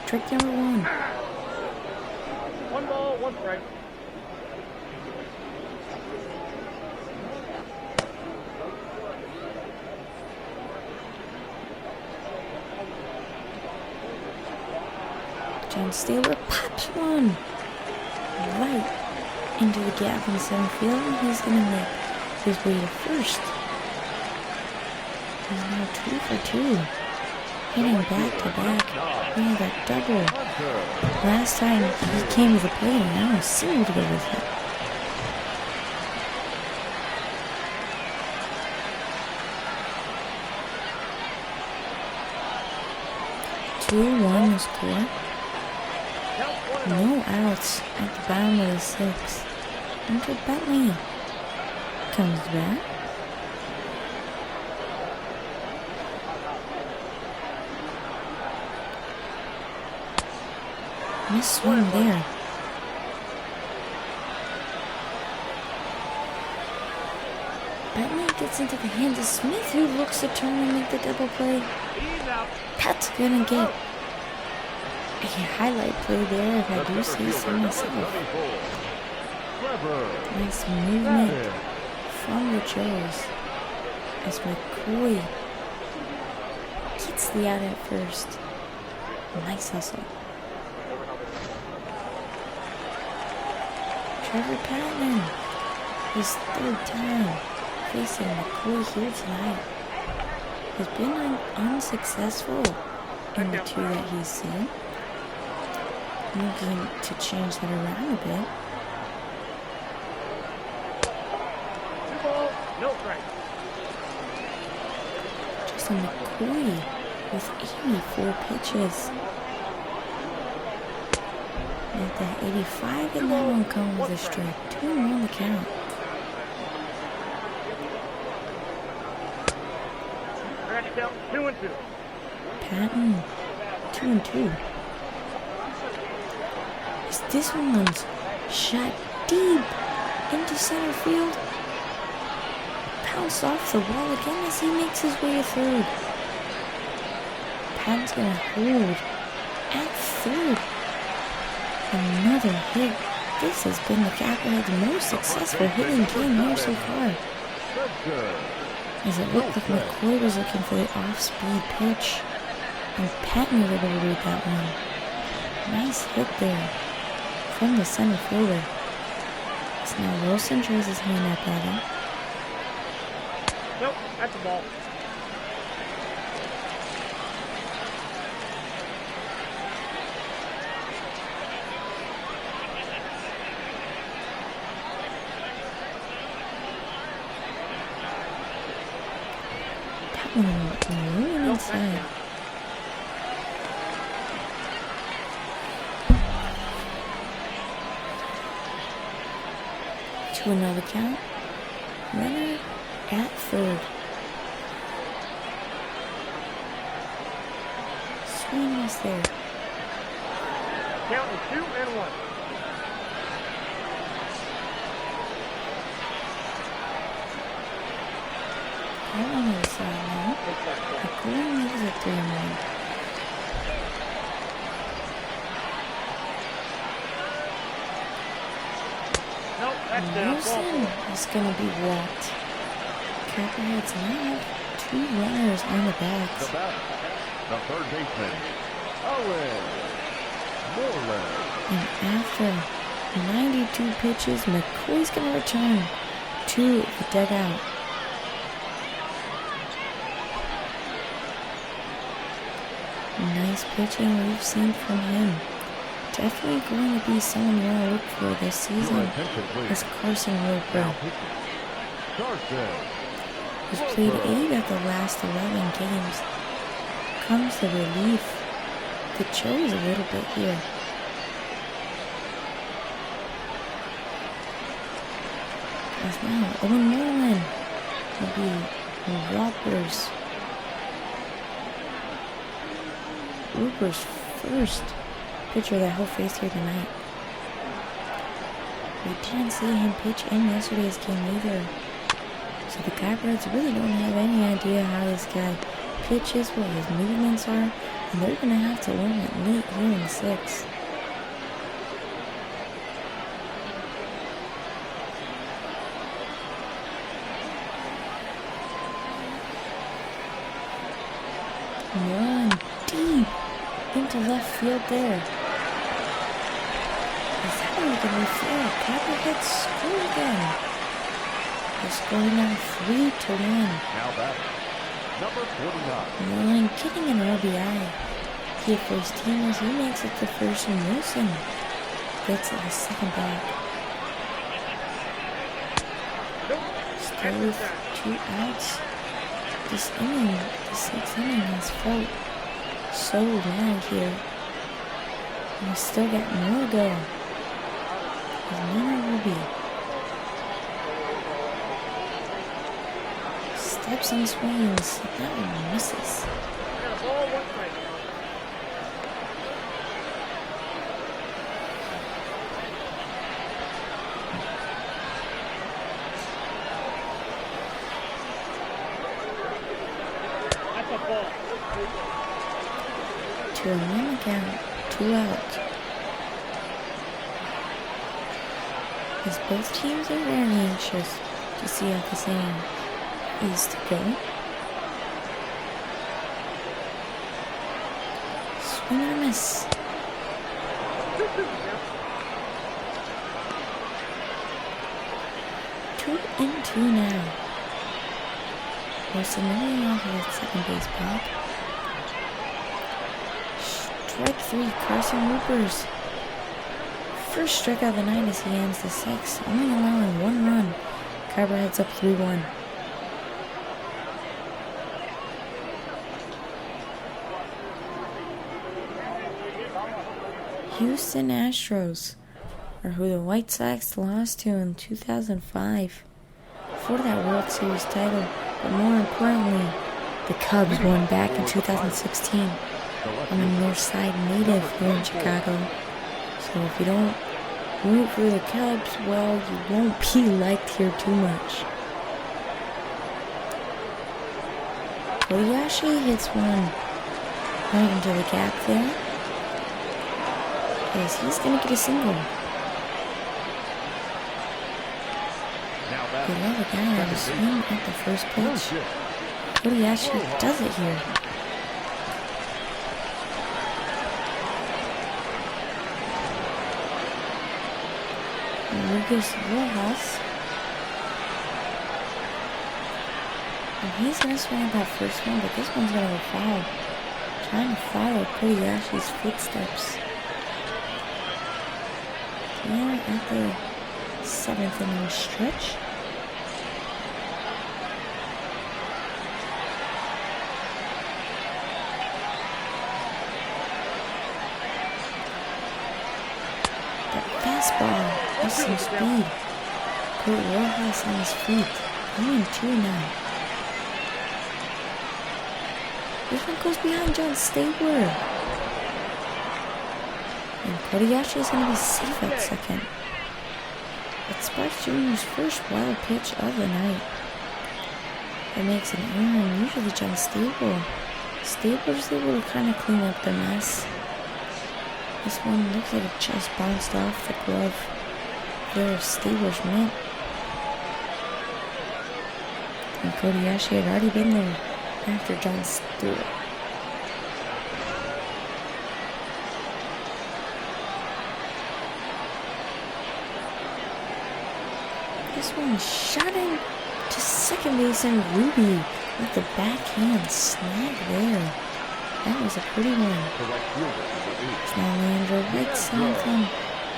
Trick number 1. 1 ball, 1 strike. John Stabler pops one right into the gap in center field, and he's going to make his way to first. He's now 2 for 2, hitting back to back. He had that double last time he came to the plate, and now a single to go with it. Two-one the score. No outs at the bottom of the 6th. Hunter Bentley comes back. Miss swing there. Bentley gets into the hands of Smith, who looks to turn and make the double play. He's out. Pat's gonna get a highlight play there, if I do say so myself. Nice movement from the Joes as McCoy gets the out at first. Nice hustle. Trevor Patman, his 3rd time facing McCoy here tonight, has been unsuccessful in the 2 that he's seen. Looking to change that around a bit. 2 balls, no strike. Justin McCoy with 84 pitches. At that 85, and that one comes with a strike. 2-1 the count. Scratch count, 2-2. Patton, 2-2. This one's shot deep into center field. Bounced off the wall again as he makes his way to 3rd. Patton's gonna hold at 3rd. Another hit. This has been the Copperheads' most successful hitting game here so far. As it looked like McCoy was looking for the off-speed pitch, and Patton was able to read that one. Nice hit there from the center fielder. So now Wilson tries his hand up at him. Nope, that's a ball. Rolling inside. To another count. Runner at 3rd. Swing is there. Count is 2-1. Right on the side now. The goal is at 3-1. Nope, that's down. Wilson is going to be walked. Copperheads now have 2 runners on the backs. The batter, the 3rd baseman, Owen Moreland. And after 92 pitches, McCoy's going to return to the dugout. Nice pitching we've seen from him. Definitely going to be someone you want to look for this season is Carson Roper. Carson. who's played 8 of the last 11 games, comes the relief that shows a little bit here. As now, Owen Moreland will be Rupper's first pitcher that he'll face here tonight. We didn't see him pitch in yesterday's game either. So the Copperheads really don't have any idea how this guy pitches, what his movements are, and they're going to have to learn it late here in the 6th. Run deep into left field there. Is that going to be fair? Copperheads score again. They're scoring now 3-1. Now batting, number 49. Moreland getting an RBI. He for his team as he makes it to first, and Wilson gets it the second back. Still with 2 outs. This inning, the 6th inning, has felt so long here. And we still got more to go. As Nina Ruby steps and swings. That one misses. Got a ball, 1 strike. That's a ball. To a man count, 2 out. As both teams are very anxious to see how this inning is to go. Swing and a miss. 2-2 now. Wilson moving off of that second base block. Strike 3, Carson Rupers. First strikeout of the night as he ends the 6th, only allowing 1 run. Copperheads up 3-1. Houston Astros are who the White Sox lost to in 2005 for that World Series title, but more importantly, the Cubs won back in 2016. I'm a North Side native here in Chicago, so if you don't root for the Cubs, well, you won't be liked here too much. Kobayashi hits one right into the gap there, as he's going to get a single. They love a guy that will swing at the first pitch. Kobayashi does it here. Lucas Rojas. And he's going to swing at that first one, but this one's going to go foul. Trying to follow Kobayashi's footsteps. Yeah, at the 7th inning stretch. That fastball has some speed. Put Rojas on his feet. 1-2 now. This one goes behind John Stabler. And Kobayashi is going to be safe at second. It sparks Jr.'s first wild pitch of the night. It makes an error, and usually John Stabler's able to kind of clean up the mess. This one looks like it just bounced off the glove there of Stabler's mitt. And Kobayashi had already been there after John Stewart. This one shot in to second base, and Ruby with the backhand snag there. That was a pretty one. It's now Leandro right side from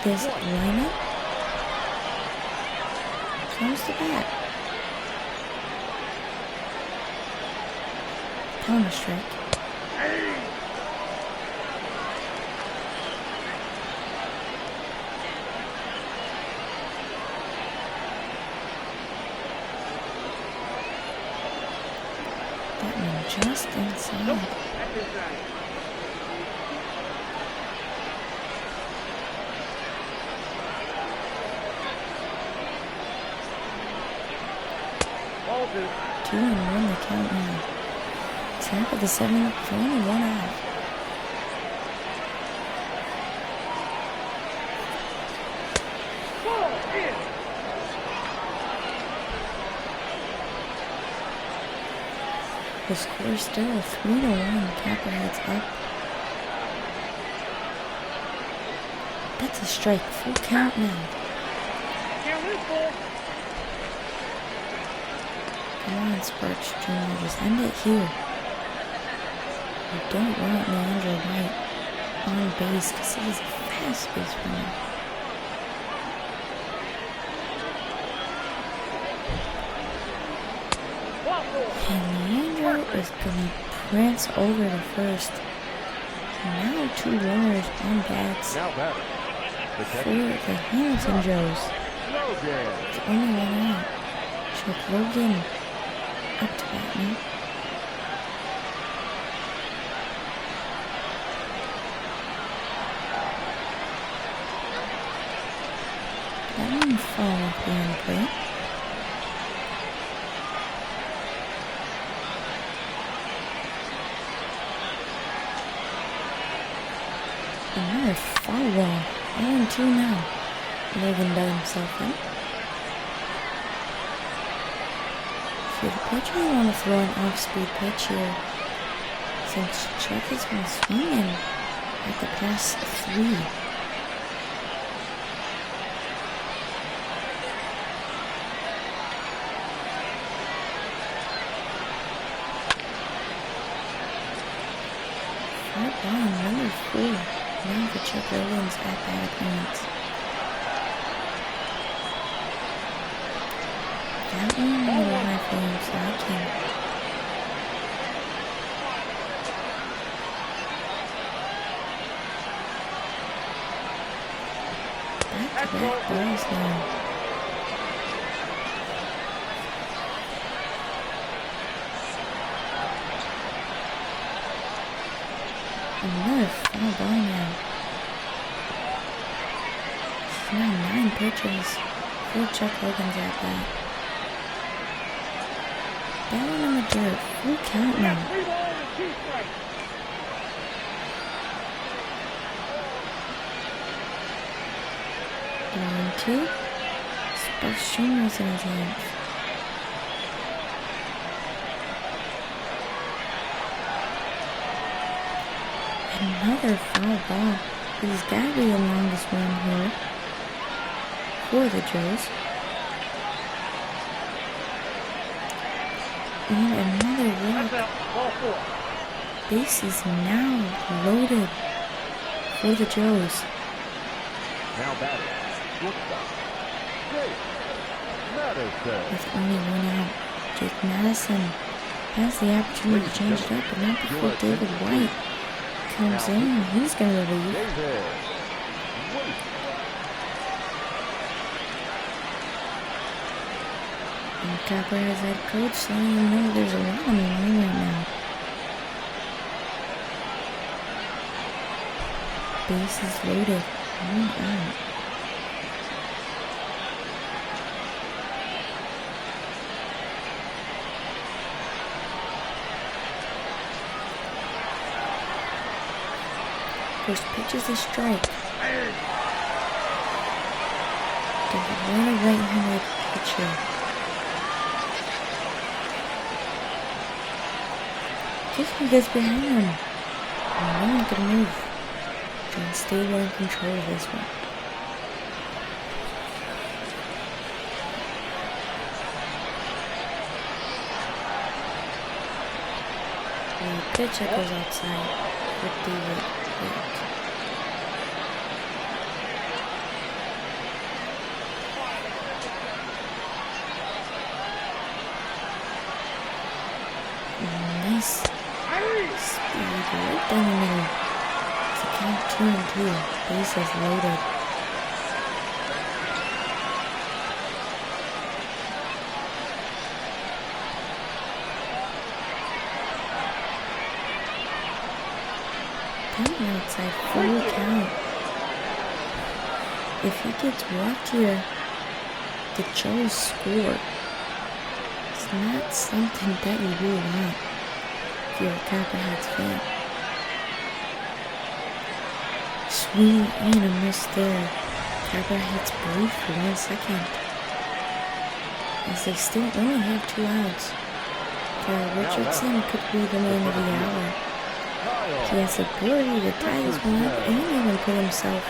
this lineup. Comes to bat. Counter strike. That one just inside. That's inside. Ball 2. 2-1 the count now. Top of the 7th, with only one out. Ball in. The score is still 3-1. Copperheads up. That's a strike. Full count now. Can't lose, ball. Come on, Sparks Jr. Just end it here. You don't want Leandro White on base because he is a fast base runner. Ball 4. And Leandro is going to prance over to first. Now 2 runners on bats Now batting. The for catcher, the Hamilton Joes. Logan. It's only one out. Chuck Logan up to bat now. That one fall off behind the plate. Another foul ball. 0-2 now. Logan dug himself in. For the pitcher, you want to throw an off-speed pitch here, since Chuck has been swinging at the past 3. Right line, number 4. Now for Chuck Logan's at-bat appearance. That one a little high for him, so I can. Back-to-back balls now. Another foul ball now. It's now 9 pitches for Chuck Logan's at bat. That one in the dirt. Full count now. 3 balls and 2 strikes. Down 2. Sparks Jr. is in his hands. Another foul ball. He's got to be the longest one here for the Joes. And another That's walk. out. Ball 4. Base is now loaded for the Joes. Now batting. Shortstop. Jake Madison. With only one out, Jake Madison has the opportunity to change it up, but not before David White comes in and he's going to relieve. David. Wait. And Copperheads head coach letting him know there's a lot on the line right now. Base is loaded. One out. First pitch is a strike. David White, a right-handed pitcher. Just gets behind him. And no one can move. Trying to stay well in control of this one. And the pitch that goes outside with David White. Nice strike right down the middle. It's a count 2-2. Bases loaded. Coming outside, full count. If he gets walked here, the Joes score. It's not something that you really want if you're a Copperheads fan. Swing and a miss there. Copperheads breathe for 1 second, as they still only have 2 outs. Kyle Richardson could be the man of the hour. He has the ability to tie this one up and even put himself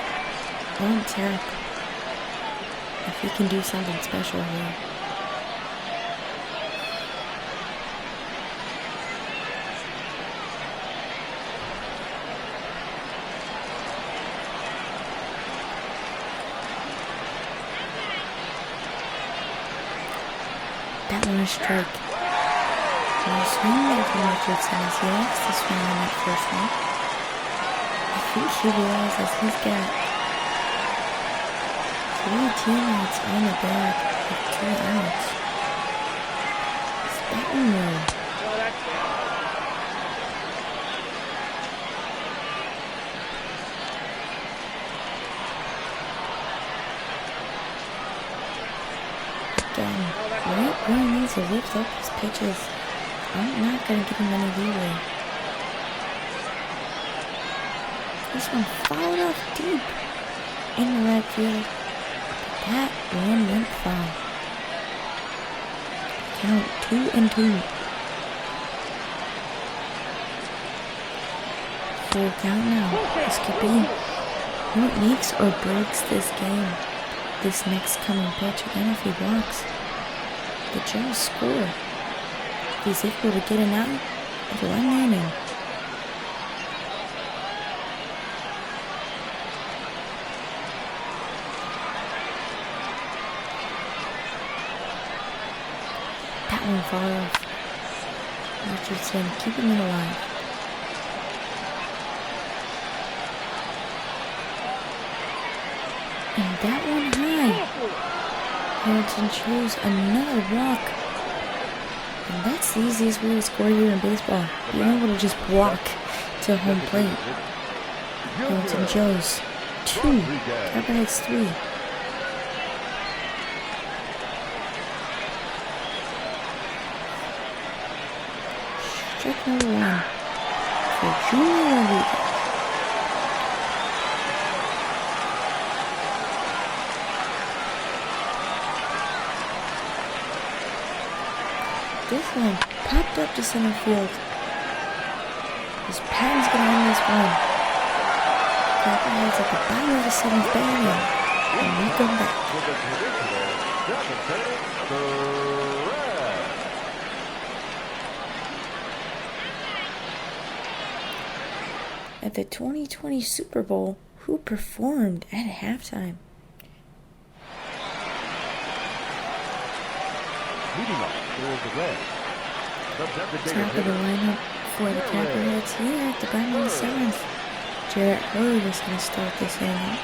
on tap if he can do something special here. That one a strike. Now swing there from Richardson as he likes to swing on that first one. I think he realizes he's got 3 teammates on the bag with 2 outs. Is that one low? No, that's it. Again, right where he needs to lift up his pitches. I'm not going to give him any leeway. This one fouled off deep in the right field. That one went foul. Count 2-2. Full count now. This could be what makes or breaks this game. This next coming pitch, again, if he walks, the Joes score. If he's able to get an out, it'll end the inning. That one far off. Richardson keeping it alive. And that one high. Hamilton chose another walk. And that's the easiest way to score here in baseball. Being able to just walk to home plate. Hamilton chose 2. Copperheads 3. Strike number 1 for Junior Rodriguez. This one popped up to center field. His pen's gonna end this one. Copperheads at the bottom of the 7th inning, and we come back. At the 2020 Super Bowl, who performed at halftime? Top of the lineup for the Copperheads here at the bottom of the 7th. Jarrett Hurd is going to start this inning.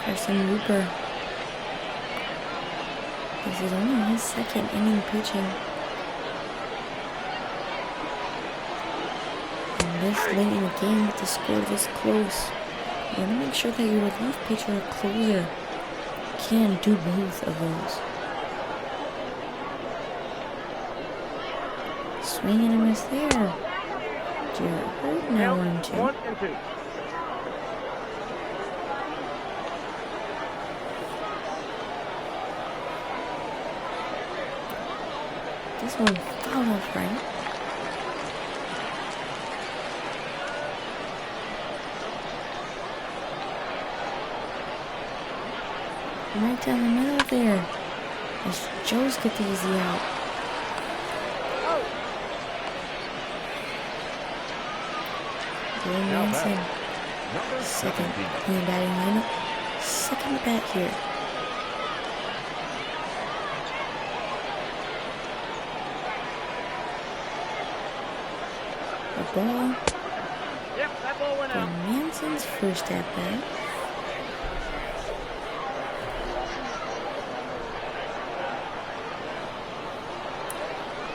Carson Looper. This is only his 2nd inning pitching. And this late in the game with the score this close, you want to make sure that your relief pitcher or closer can do both of those. Swing and a miss there. Jarrett Hurd now 1-2. This one fouled off right. Right down the middle there. As Joes get the easy out. Will Manson, 2nd in the batting lineup. 2nd at bat here. ball. Yep, that ball went For out. Manson's first at bat.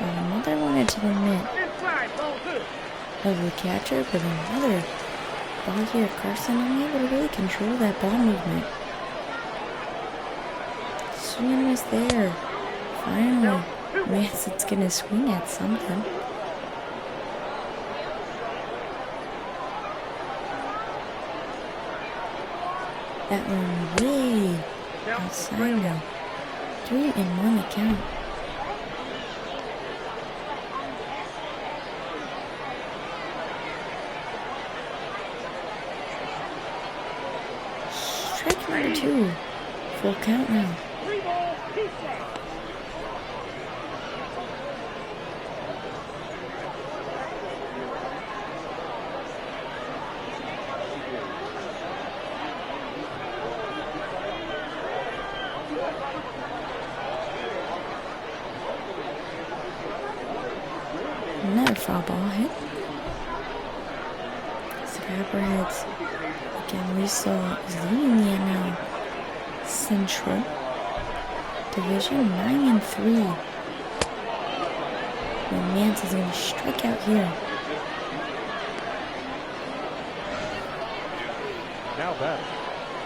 Another one into the net Inside, ball 2. of the catcher, but another ball here. Carson unable to really control that ball movement. Swing and miss there. Finally, Manson's gonna swing at something. That one way outside now. 3-1 the count. Strike number 2. Full count now. 3 balls, 2 strikes. Another foul ball hit. The Copperheads, again, we saw is leading the NL Central Division 9-3. And Manson's going to strike out here. Now batting.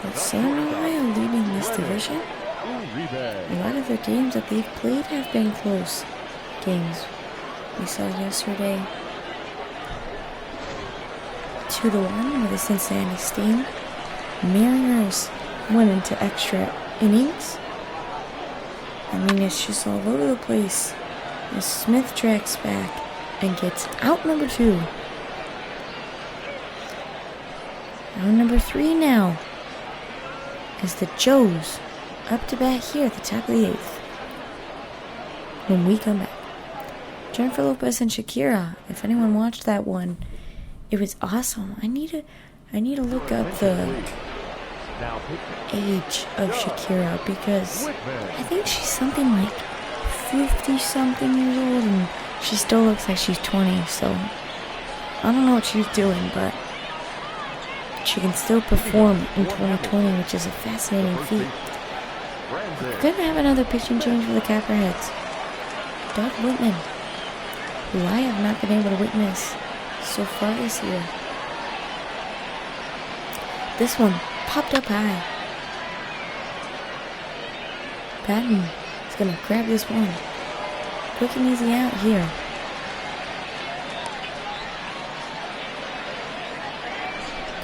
With Southern Ohio leading this division, Uribe. a lot of their games that they've played have been close games. We saw yesterday 2-1 with the Cincinnati Sting. Mariners went into extra innings. I mean, it's just all over the place. As Smith tracks back and gets out number 2. Out number 3 now is the Joes up to bat here at the top of the 8th. When we come back. Jennifer Lopez and Shakira. If anyone watched that one, it was awesome. I need to look up the Now pitching. age of Shakira because I think she's something like 50-something years old and she still looks like she's 20. So I don't know what she's doing, but she can still perform in 2020, which is a fascinating feat. We're gonna have another pitching change for the Copperheads. Doug Whitman, who I have not been able to witness so far this year. This one popped up high. Patton is going to grab this one. Quick and easy out here.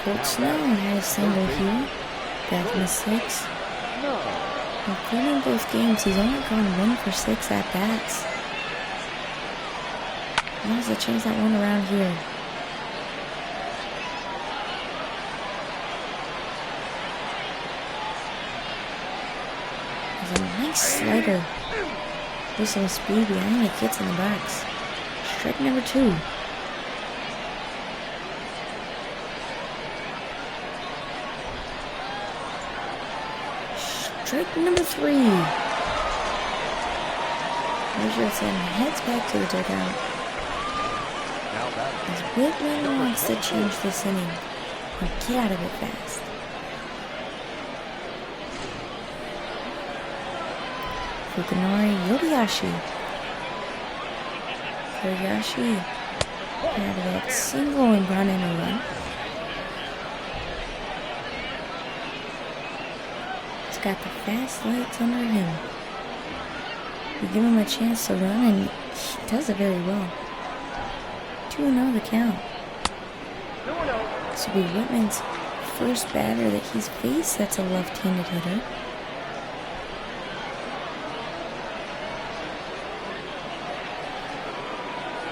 Colt Snow had a single here. Back in the 6th. Including both games, he's only gone 1 for 6 at bats. He wants to change that one around here. There's a nice slider with some speed behind it, gets in the box. Strike number 2. Strike number 3. Richardson heads back to the dugout. Now batting. As Whitman wants to change this inning and get out of it fast. Fukunori Yoriyashi. Yoriyashi had that single and brought in a run. He's got the fast legs under him. You give him a chance to run and he does it very well. 2-0 the count. This will be Whitman's first batter that he's faced that's a left-handed hitter.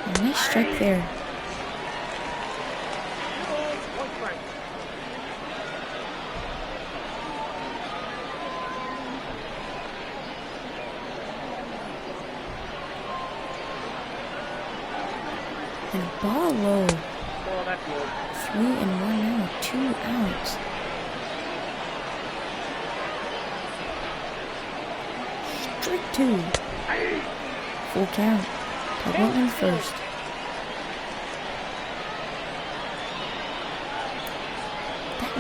A nice strike there. And a ball low. Oh, that's good. 3-1 now, 2 outs. Strike 2. Full count. But Whitman first.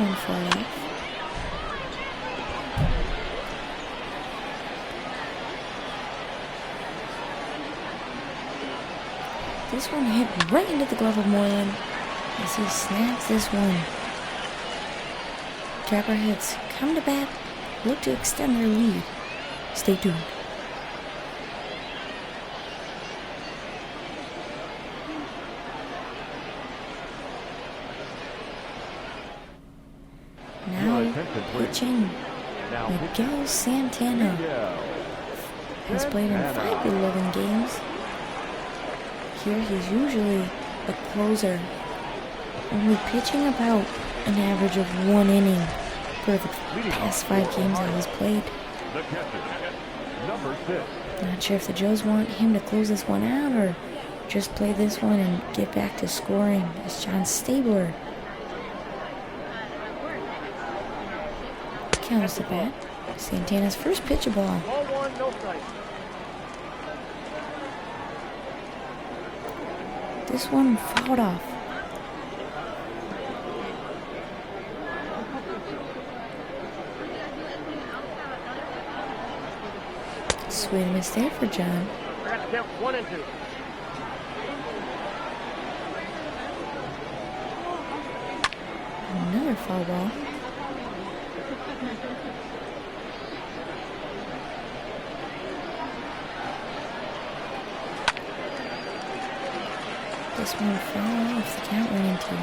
one far left. This one hit right into the glove of Moreland as he snags this one. Copperheads come to bat, look to extend their lead. Stay tuned. Now pitching, Miguel Santana has played in 5 11 games. Here he's usually a closer, only pitching about an average of 1 inning for the past 5 games that he's played. The catcher, number 6. Not sure if the Joes want him to close this one out or just play this one and get back to scoring. As John Stabler counts the bat. Santana's first pitch of ball. Ball 1, no strike. This one fouled off. Sweet miss there for John. We're at count 1 and 2. Another foul ball. This one fell off. The count went into.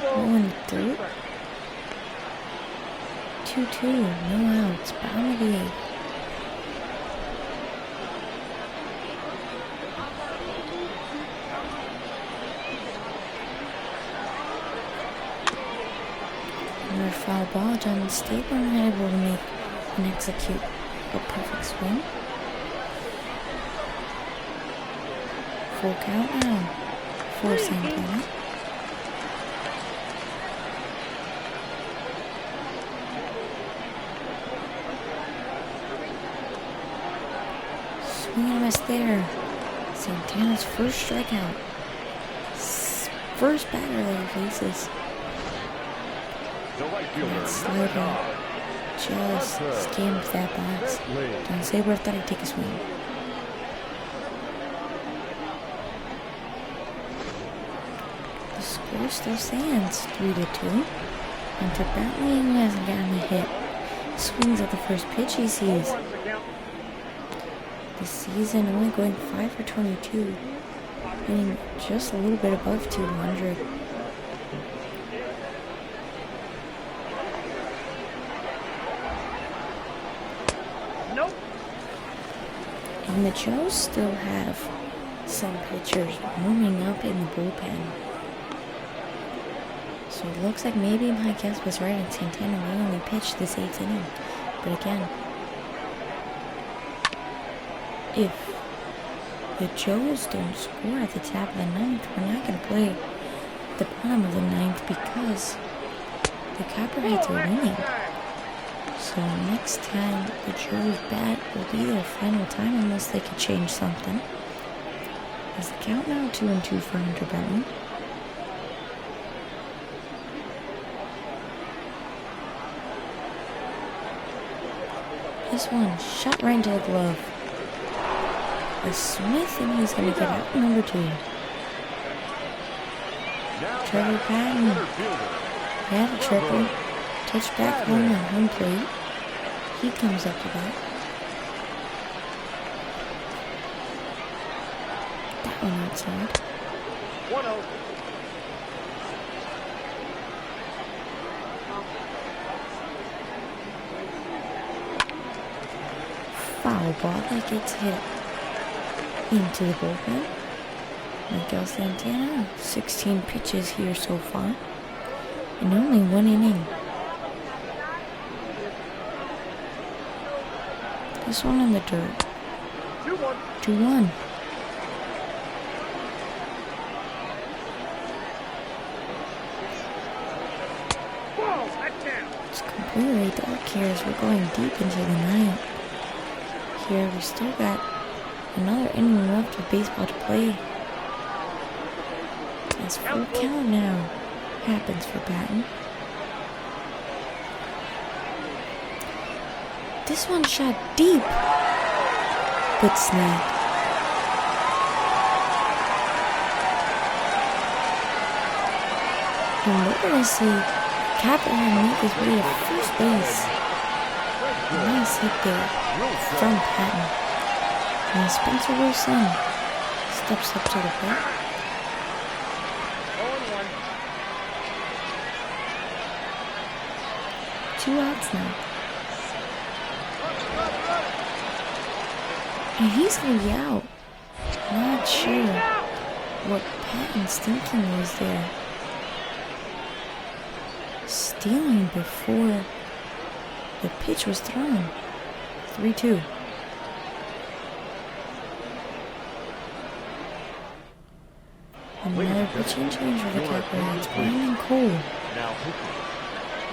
Oh, in the third. 2-2. No outs. Bottom of the 8th. Another foul ball. John Stabler not able to make and execute a perfect swing. Full count now for Santana. Swing and a miss there. Santana's first strikeout. First batter that he faces. The right fielder, That slider just skimmed that box. John Stabler thought he'd take a swing. The score still stands 3-2. Hunter Bentley, who hasn't gotten a hit, swings at the first pitch he sees. This season only going 5 for 22, hitting just a little bit above 200. Nope. And the Joes still have some pitchers warming up in the bullpen. So it looks like maybe my guess was right and Santana may only pitch this 8th inning. But again, if the Joes don't score at the top of the 9th, we're not going to play the bottom of the 9th because the Copperheads are winning. So next time the Joes bat will be their final time unless they could change something. Is the count now 2-2 for Hunter Benton? This one shot right into the glove. The Smith, and he's going to get out number 2. Trevor Patton had a triple. Touch back home on home plate. He comes up to bat. That one outside. 1-0. Foul ball that gets hit into the bullpen. Miguel Santana, 16 pitches here so far, and only 1 inning. This one in the dirt. 2-1. 2-1. Whoa, that's down. It's completely dark here as we're going deep into the night. Here we still got another inning left of baseball to play. As full count now happens for Patton. This one shot deep, but snagged. And we're going to see Copperhead make his way to first base. Nice hit there from Patton. And Spencer Wilson steps up to the plate. 0-1. 2 outs now. And he's going to be out. Not sure what Patton's thinking was there. Stealing before the pitch was thrown. 3-2. Another pitching change for the Copperheads. Brandon Cole.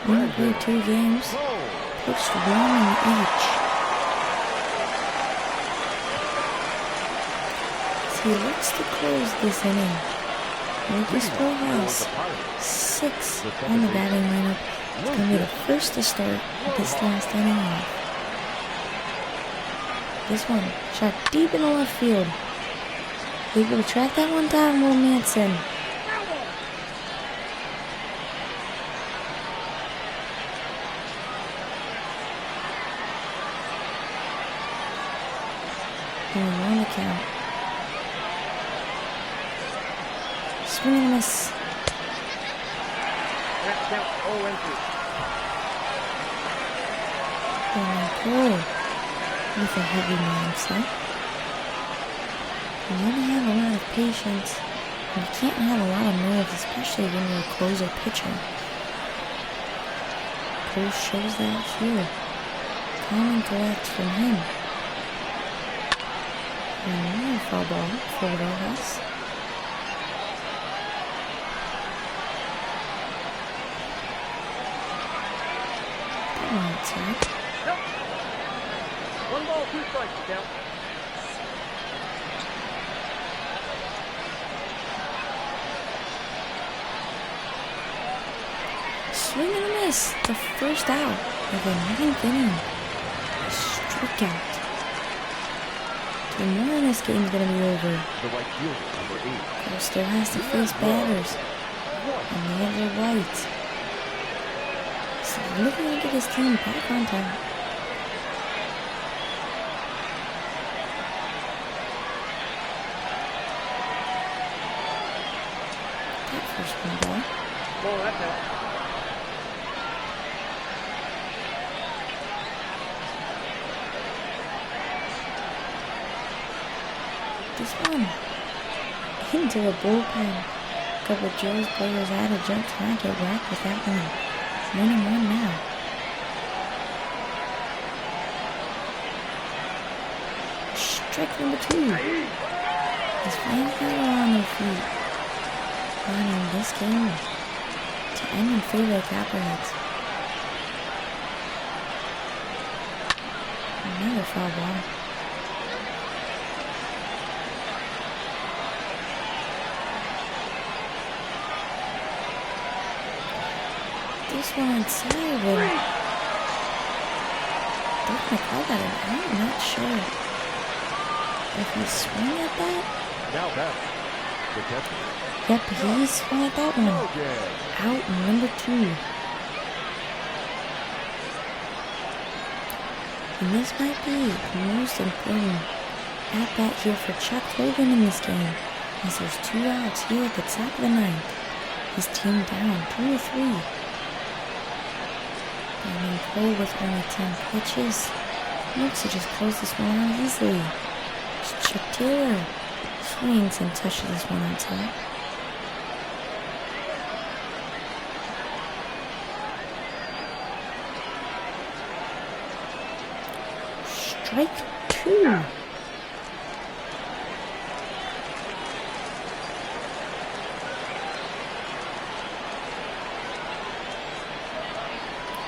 Only played 2 games. Pitched 1 in each. He looks to close this inning. Lucas Rojas, 6 on the batting lineup. It's going to be the first to start this last inning off. This one shot deep in the left field. Able to track that one down, Will Manson. And 1 to count. Swing and miss. That count 0-2. And Cole with a heavy mindset. You want to have a lot of patience. And you can't have a lot of nerves, especially when you're a closer pitcher. Cole shows that here. Calm and collect from him. And another foul ball for Rojas. Outside. Nope. 1 ball, 2 strikes, count. Swing and a miss. The first out of the 9th inning. A strikeout. 2 more and this game's gonna be over. The right fielder, number 8. Cole still has to face batters. And the other white. So looking to get his team back on top. That first one ball. Ball, that count. This one into the bullpen. A couple of Joe's players had to jump to not get whacked with that one. 1-1 now. Strike number 2. His fans are on their feet. Running this game to end in favor of the Copperheads. Another foul ball. This one inside of him. They're going to call that an out? I'm not sure. If he swung at that? Now back. The catcher. Yep, he swung at that one. Okay. Out number 2. And this might be the most important at-bat here for Chuck Logan in this game, as there's 2 outs here at the top of the 9th. His team down 2-3. And then Cole with only 10 pitches. Looks to just close this one out easily. Chuck Taylor swings and touches this one on top. Strike 2.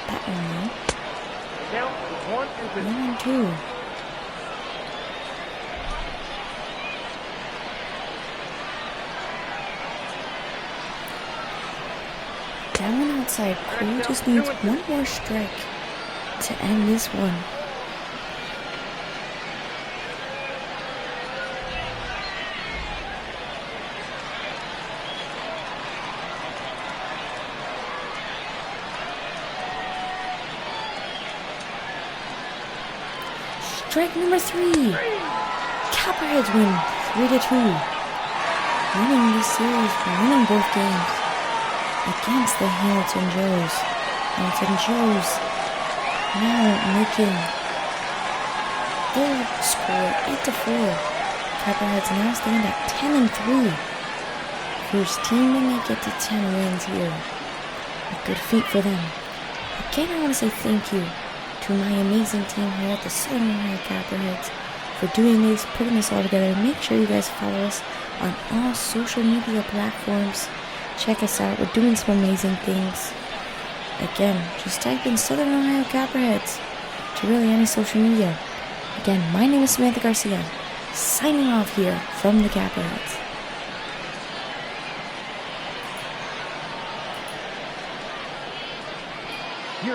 That one though. Count is 1-2. 1-2. That one outside. Cole just needs one more strike to end this one. Strike number 3. Copperheads win 3-2. Winning this series, winning both games against the Hamilton Joes. Hamilton Joes now making their score 8-4. Copperheads now stand at 10-3. First team to make it to 10 wins here. A good feat for them. Again, I want to say thank you to my amazing team here at the Southern Ohio Copperheads for doing this, putting this all together. Make sure you guys follow us on all social media platforms. Check us out. We're doing some amazing things. Again, just type in Southern Ohio Copperheads to really any social media. Again, my name is Samantha Garcia, signing off here from the Copperheads.